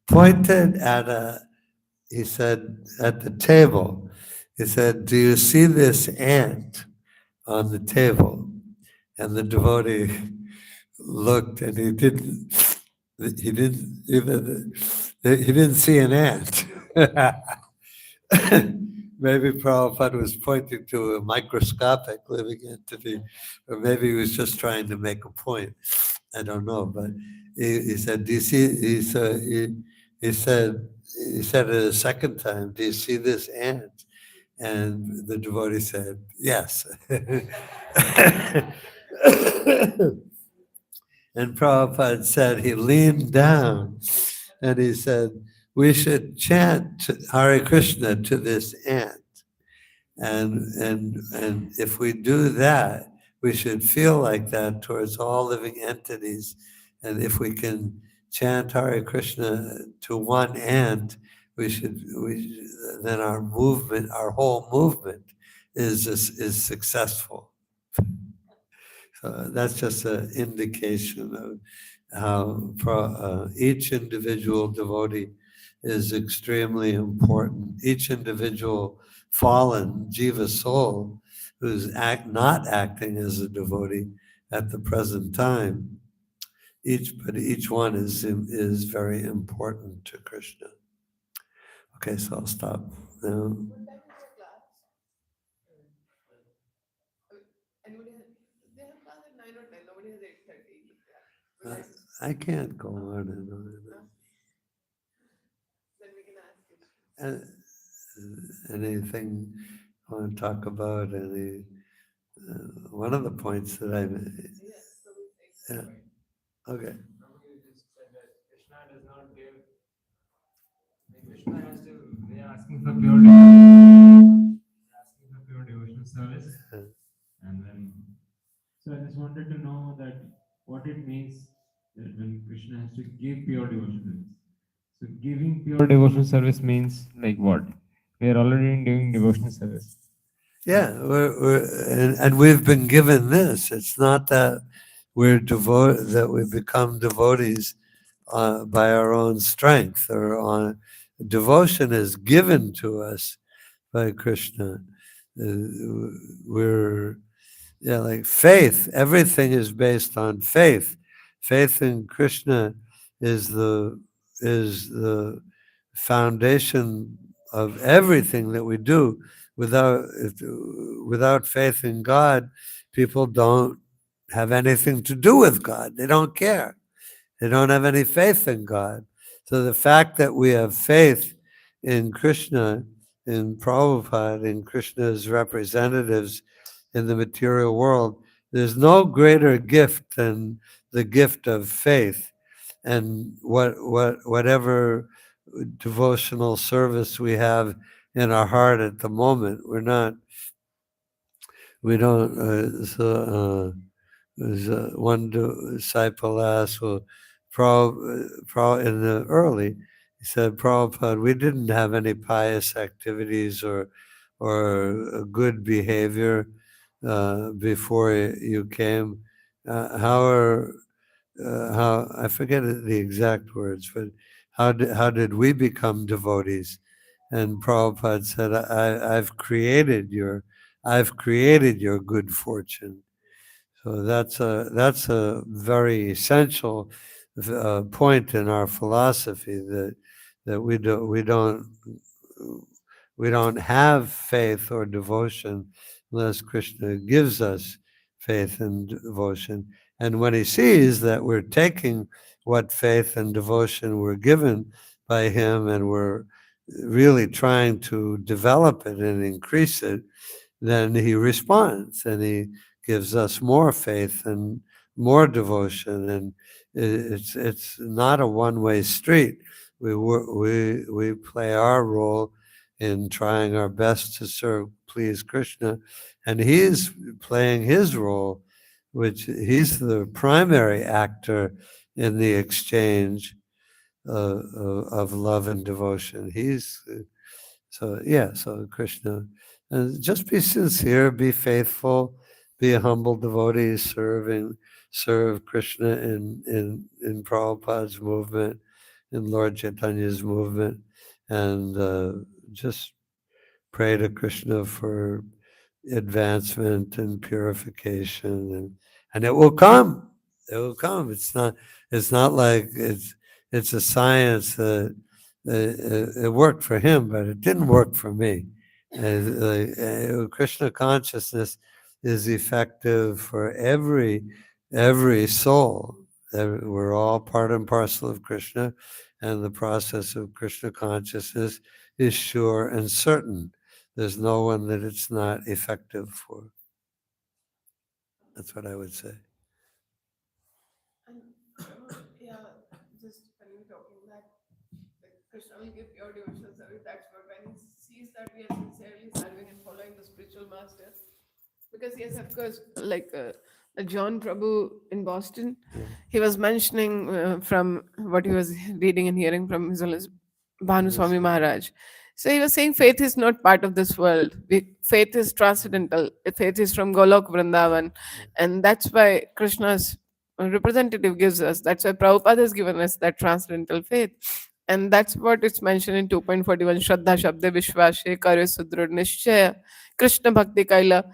pointed at he said, at the table, he said, do you see this ant on the table? And the devotee looked, and he didn't see an ant. Maybe Prabhupada was pointing to a microscopic living entity, or maybe he was just trying to make a point. I don't know, but he said, "Do you see?" He said it a second time. Do you see this ant? And the devotee said, "Yes." And Prabhupada said, he leaned down and he said, we should chant Hare Krishna to this ant. And if we do that, we should feel like that towards all living entities. And if we can chant Hare Krishna to one ant, then our movement, our whole movement is successful. So that's just an indication of how each individual devotee is extremely important. Each individual fallen jiva soul who's not acting as a devotee at the present time, but each one is very important to Krishna. Okay, so I'll stop now. I can't go on and on. Anything I want to talk about? One of the points that I made. Yeah. Okay. You just said that Krishna does not give. Krishna has to. They are asking for pure devotional service, and then. So I just wanted to know that Krishna has to give pure devotion service. So giving pure devotional service means like what? We are already doing devotional service. Yeah, and we've been given this. It's not that that we become devotees by our own strength or on devotion is given to us by Krishna. We're like faith. Everything is based on faith. Faith in Krishna is the foundation of everything that we do. Without faith in God, people don't have anything to do with God. They don't care. They don't have any faith in God. So the fact that we have faith in Krishna, in Prabhupada, in Krishna's representatives in the material world, there's no greater gift than the gift of faith. And whatever devotional service we have in our heart at the moment, we don't. There's one disciple asked, well, in the early, he said, Prabhupada, we didn't have any pious activities or a good behavior before you came. How I forget the exact words, but how did we become devotees? And Prabhupada said, I've created your good fortune. So that's a very essential point in our philosophy that we don't have faith or devotion unless Krishna gives us faith and devotion. And when he sees that we're taking what faith and devotion were given by him and we're really trying to develop it and increase it, then he responds and he gives us more faith and more devotion. And it's not a one-way street. We play our role in trying our best to please Krishna, and he's playing his role, which he's the primary actor in the exchange of love and devotion. So Krishna, and just be sincere, be faithful, be a humble devotee, serve Krishna in Prabhupada's movement, in Lord Chaitanya's movement, and just pray to Krishna for advancement and purification, and it will come. It will come. It's not like it's a science that it worked for him, but it didn't work for me. Krishna consciousness is effective for every soul. We're all part and parcel of Krishna, and the process of Krishna consciousness is sure and certain. There's no one that it's not effective for. That's what I would say. And yeah, just when you're talking that Krishna will give pure devotional service, that's what when he sees that we are sincerely serving and following the spiritual master. Because yes, of course, like John Prabhu in Boston, he was mentioning from what he was reading and hearing from His Holiness Bhanu Swami Maharaj. So he was saying faith is not part of this world. Faith is transcendental. Faith is from Golok Vrindavan. And that's why Krishna's representative gives us. That's why Prabhupada has given us that transcendental faith. And that's what it's mentioned in 2.41. Shraddha Shabde Vishwashe Karya Sudra Nishchaya Krishna Bhakti Kaila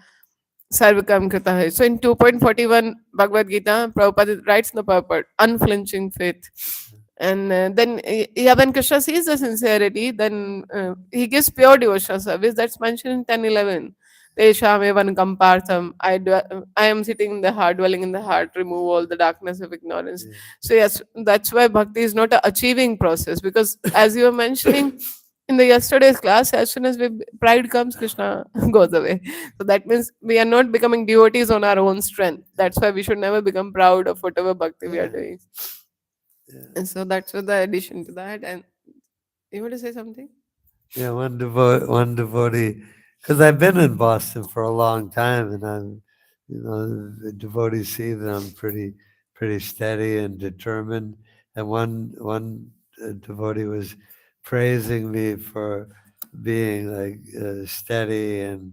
Sarvakam Krita Hai. So in 2.41 Bhagavad Gita, Prabhupada writes the purport, unflinching faith. And then, when Krishna sees the sincerity, then he gives pure devotional service. That's mentioned in 10:11. Tesham evan kampartham. I am sitting in the heart, dwelling in the heart, remove all the darkness of ignorance. Yeah. So yes, that's why bhakti is not an achieving process. Because as you were mentioning in the yesterday's class, as soon as pride comes, Krishna goes away. So that means we are not becoming devotees on our own strength. That's why we should never become proud of whatever bhakti we are doing. Yeah. And so that's what the addition to that. And you want to say something? Yeah, one devotee, because I've been in Boston for a long time, and the devotees see that I'm pretty steady and determined. and one devotee was praising me for being like steady and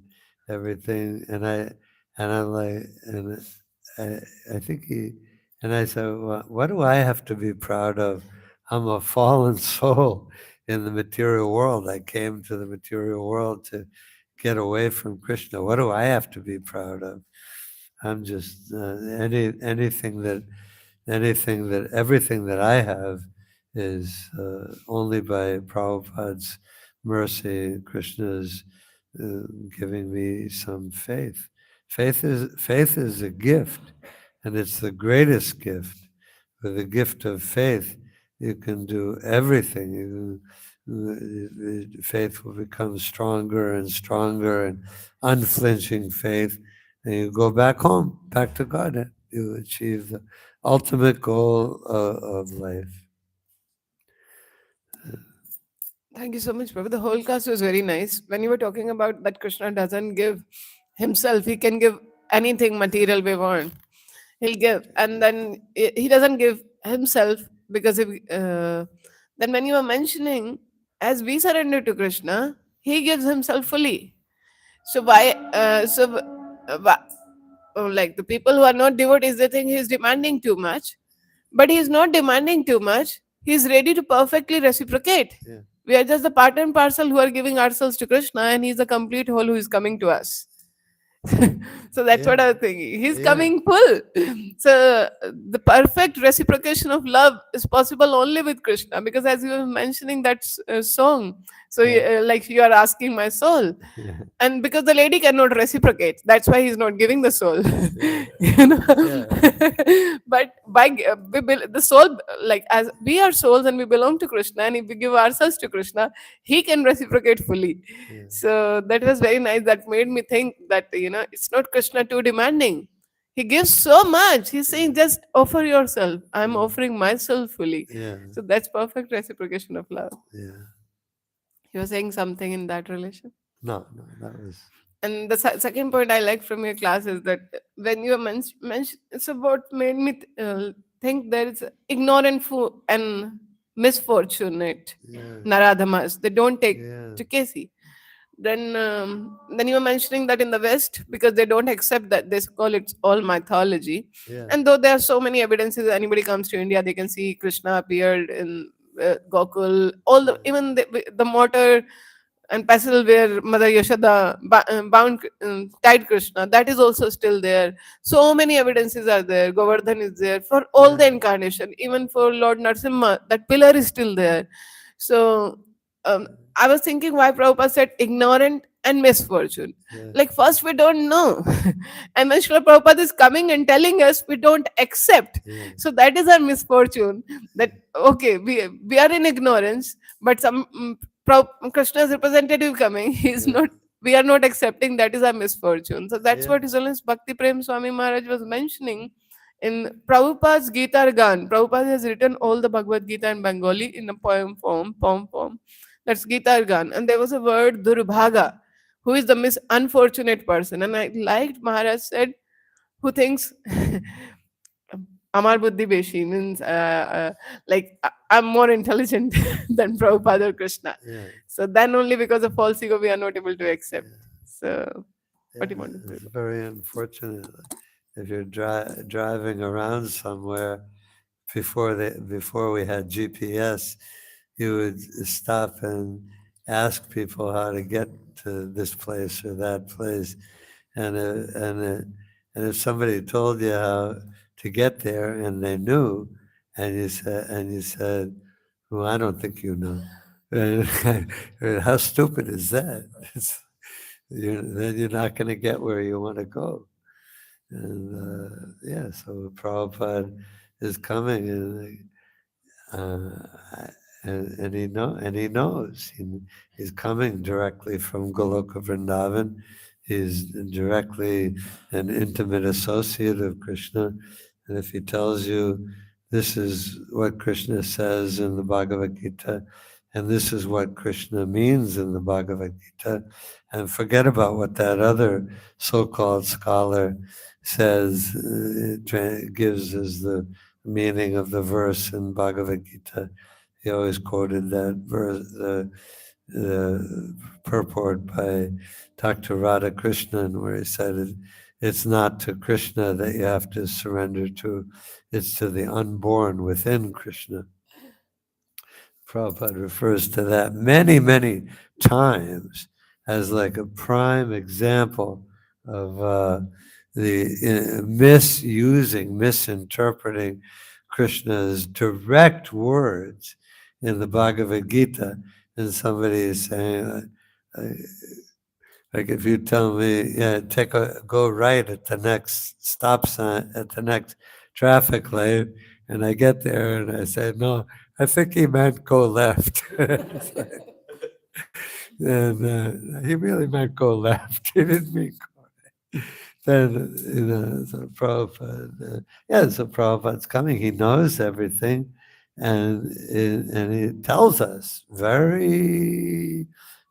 everything, and I'm like, and I think he, and I said, well, what do I have to be proud of? I'm a fallen soul in the material world. I came to the material world to get away from Krishna. What do I have to be proud of? I'm just everything that I have is only by Prabhupada's mercy. Krishna's giving me some faith. Faith is a gift, and it's the greatest gift. With the gift of faith, you can do everything. Faith will become stronger and stronger, and unflinching faith, and you go back home, back to God. You achieve the ultimate goal of life. Thank you so much, Prabhu. The whole class was very nice. When you were talking about that Krishna doesn't give himself, he can give anything material we want. He'll give, and then he doesn't give himself because if, then when you were mentioning, as we surrender to Krishna, he gives himself fully. So why? Like the people who are not devotees, they think he's demanding too much, but he's not demanding too much. He's ready to perfectly reciprocate. Yeah. We are just the part and parcel who are giving ourselves to Krishna, and he's a complete whole who is coming to us. So that's what I was thinking. He's Yeah. coming full. So the perfect reciprocation of love is possible only with Krishna, because as you were mentioning that song, so Yeah. like you are asking my soul, Yeah. and because the lady cannot reciprocate, that's why he's not giving the soul. Yeah. You know, Yeah. but the soul, like as we are souls and we belong to Krishna, and if we give ourselves to Krishna, he can reciprocate fully. Yeah. So that was very nice. That made me think that, it's not Krishna too demanding. He gives so much. He's saying, just offer yourself. I'm offering myself fully. Yeah. So that's perfect reciprocation of love. Yeah. You were saying something in that relation. No, that was. And the second point I like from your class is that when you mentioned, it's about made me think there is ignorant and misfortunate Yeah. Naradamas. They don't take Yeah. to Casey. Then you were mentioning that in the West, because they don't accept that, they call it all mythology. Yeah. And though there are so many evidences, anybody comes to India, they can see Krishna appeared in Gokul. All the even the mortar and pestle where Mother Yashoda bound tied Krishna, that is also still there. So many evidences are there. Govardhan is there for all the Yeah. incarnation, even for Lord Narsimha, that pillar is still there. So I was thinking why Prabhupada said ignorant and misfortune. Yeah. Like first we don't know, and when Srila Prabhupada is coming and telling us, we don't accept. Yeah. So that is our misfortune. That okay, we are in ignorance, but some Krishna's representative coming, he's Yeah. not. We are not accepting. That is our misfortune. So that's Yeah. what His Holiness Bhakti Prem Swami Maharaj was mentioning in Prabhupada's Gita Gan. Prabhupada has written all the Bhagavad Gita in Bengali in a poem form. That's Gita Gan. And there was a word Durbhaga, who is the unfortunate person. And I liked Maharaj said, who thinks Amar Buddhi Beshi means like I'm more intelligent than Prabhupada or Krishna. Yeah. So then only because of false ego we are not able to accept. Yeah. So what do you Yeah, want to it's say? very unfortunate if you're driving around somewhere before we had GPS, you would stop and ask people how to get to this place or that place, and if somebody told you how to get there and they knew, and you said, "Well, I don't think you know." How stupid is that? Then you're not going to get where you want to go. And yeah, so Prabhupada is coming, uh, and he knows he's coming directly from Goloka Vrindavan. He's directly an intimate associate of Krishna, and if he tells you this is what Krishna says in the Bhagavad Gita, and this is what Krishna means in the Bhagavad Gita, and forget about what that other so-called scholar says, gives as the meaning of the verse in Bhagavad Gita. He always quoted that verse, the purport by Dr. Radha Krishnan, where he said, it's not to Krishna that you have to surrender to, it's to the unborn within Krishna. Prabhupada refers to that many, many times as like a prime example of the misinterpreting Krishna's direct words in the Bhagavad Gita. And somebody is saying, like if you tell me, yeah, go right at the next stop sign, at the next traffic light, and I get there and I say, no, I think he meant go left. And he really meant go left. He didn't mean go right. Then, so Prabhupada, so Prabhupada's coming. He knows everything. And he tells us very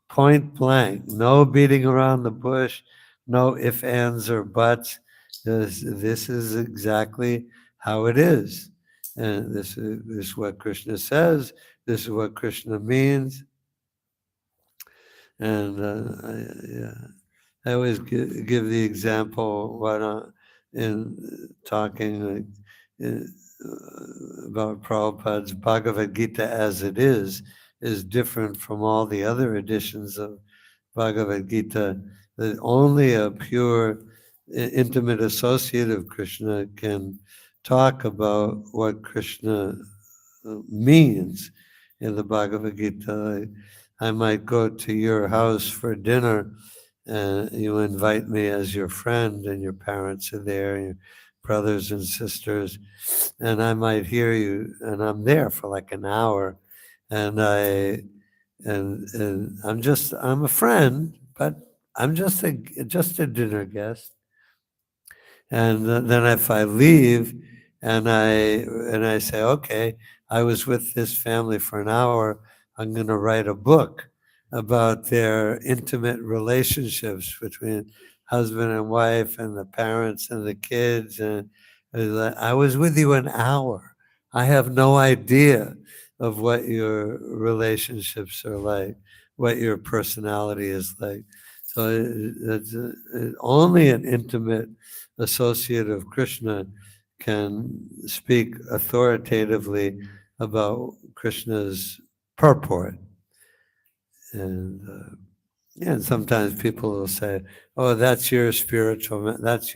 point blank, no beating around the bush, no ifs, ands, or buts. This is exactly how it is. And this is what Krishna says. This is what Krishna means. And I always give the example in talking about Prabhupada's Bhagavad Gita as it is different from all the other editions of Bhagavad Gita. That only a pure, intimate associate of Krishna can talk about what Krishna means in the Bhagavad Gita. I might go to your house for dinner, and you invite me as your friend, and your parents are there, and your brothers and sisters, and I might hear you, and I'm there for like an hour, and I'm a friend, but I'm just a dinner guest. And then if I leave and I say, okay, I was with this family for an hour, I'm going to write a book about their intimate relationships between husband and wife and the parents and the kids. And I was with you an hour. I have no idea of what your relationships are like, what your personality is like. So it's only an intimate associate of Krishna can speak authoritatively about Krishna's purport. And sometimes people will say, "Oh, that's your spiritual. That's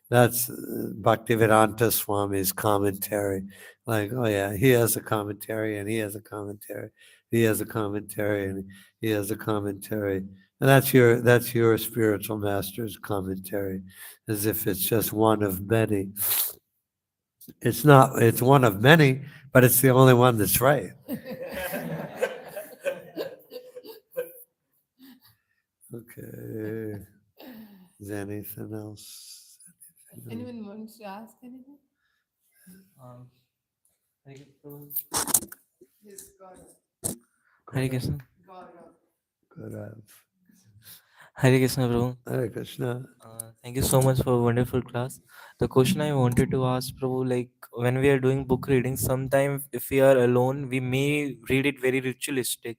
Bhaktivedanta Swami's commentary." Like, oh yeah, he has a commentary, and he has a commentary. He has a commentary, and he has a commentary. And that's your spiritual master's commentary, as if it's just one of many. It's not. It's one of many, but it's the only one that's right. Okay. Is there anything else? Anyone wants to ask anything? Um, Hare Prabhu. Yes, God. Hare Krishna. God. Gaurav. Hare Krishna, Prabhu. Hare Krishna. Thank you so much for a wonderful class. The question I wanted to ask, Prabhu, like when we are doing book reading, sometimes if we are alone, we may read it very ritualistic.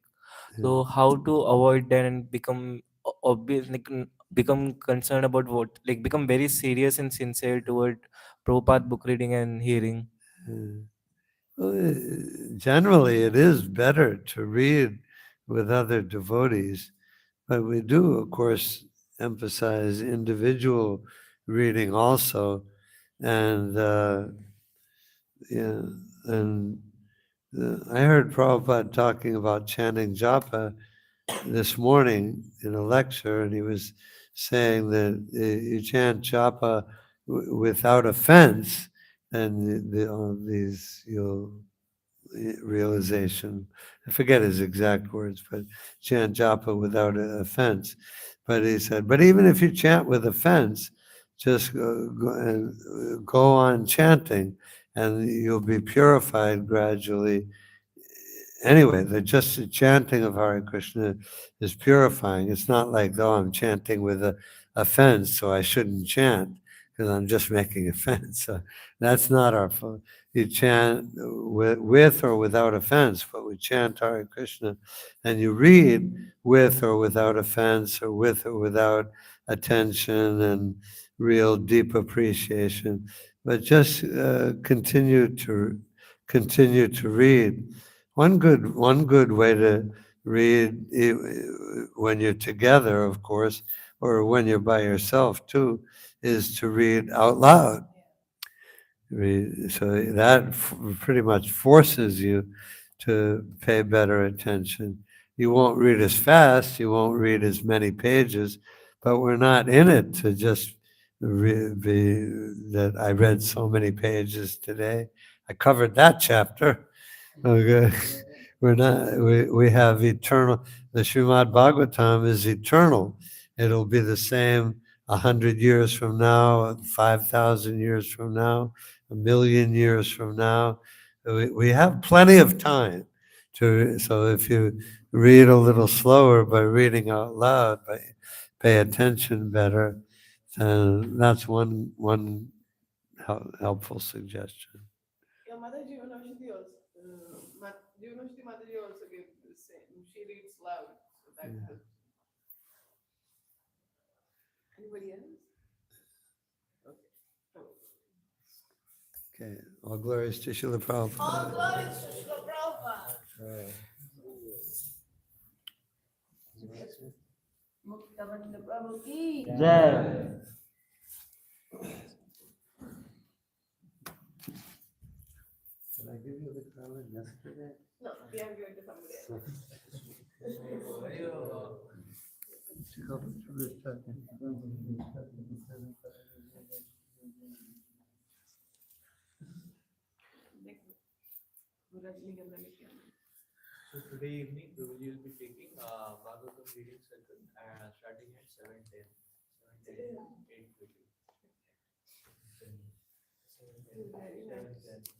So how to avoid that and become obvious, like, become concerned about what, like become very serious and sincere toward Prabhupada book reading and hearing. Well, generally, it is better to read with other devotees, but we do, of course, emphasize individual reading also, and yeah, and I heard Prabhupada talking about chanting japa this morning in a lecture, and he was saying that you chant japa without offense, and these you'll realization. I forget his exact words, but chant japa without offense. But he said, but even if you chant with offense, just go on chanting, and you'll be purified gradually. Anyway, just the chanting of Hare Krishna is purifying. It's not like, oh, I'm chanting with a offense, so I shouldn't chant. because I'm just making offense. So that's not our fault. You chant with or without offense, but we chant Hare Krishna, and you read with or without offense, or with or without attention and real deep appreciation. But just continue to read. One good way to read when you're together, of course, or when you're by yourself too, is to read out loud. So that pretty much forces you to pay better attention. You won't read as fast, you won't read as many pages, but we're not in it to just be that I read so many pages today. I covered that chapter. Okay. We have eternal, the Srimad Bhagavatam is eternal. It'll be the same 100 years from now, 5,000 years from now, 1,000,000 years from now. We have plenty of time so if you read a little slower by reading out loud, pay attention better, then that's one helpful suggestion. Yeah, Mother Jivanaushadhi also, Jivanaushadhi Mataji also gave the same. She reads loud, so that helps. Anybody else? Okay, all glories to Srila Prabhupada. All glories to Srila Prabhupada. Right. Muktavandya Prabhu ki. Jai. Did I give you the comment yesterday? No, we are going to somebody else. So today evening, we will be taking Bhagavatam reading circle starting at 7:10. 7:10, 8:30. Very nice. 7:10.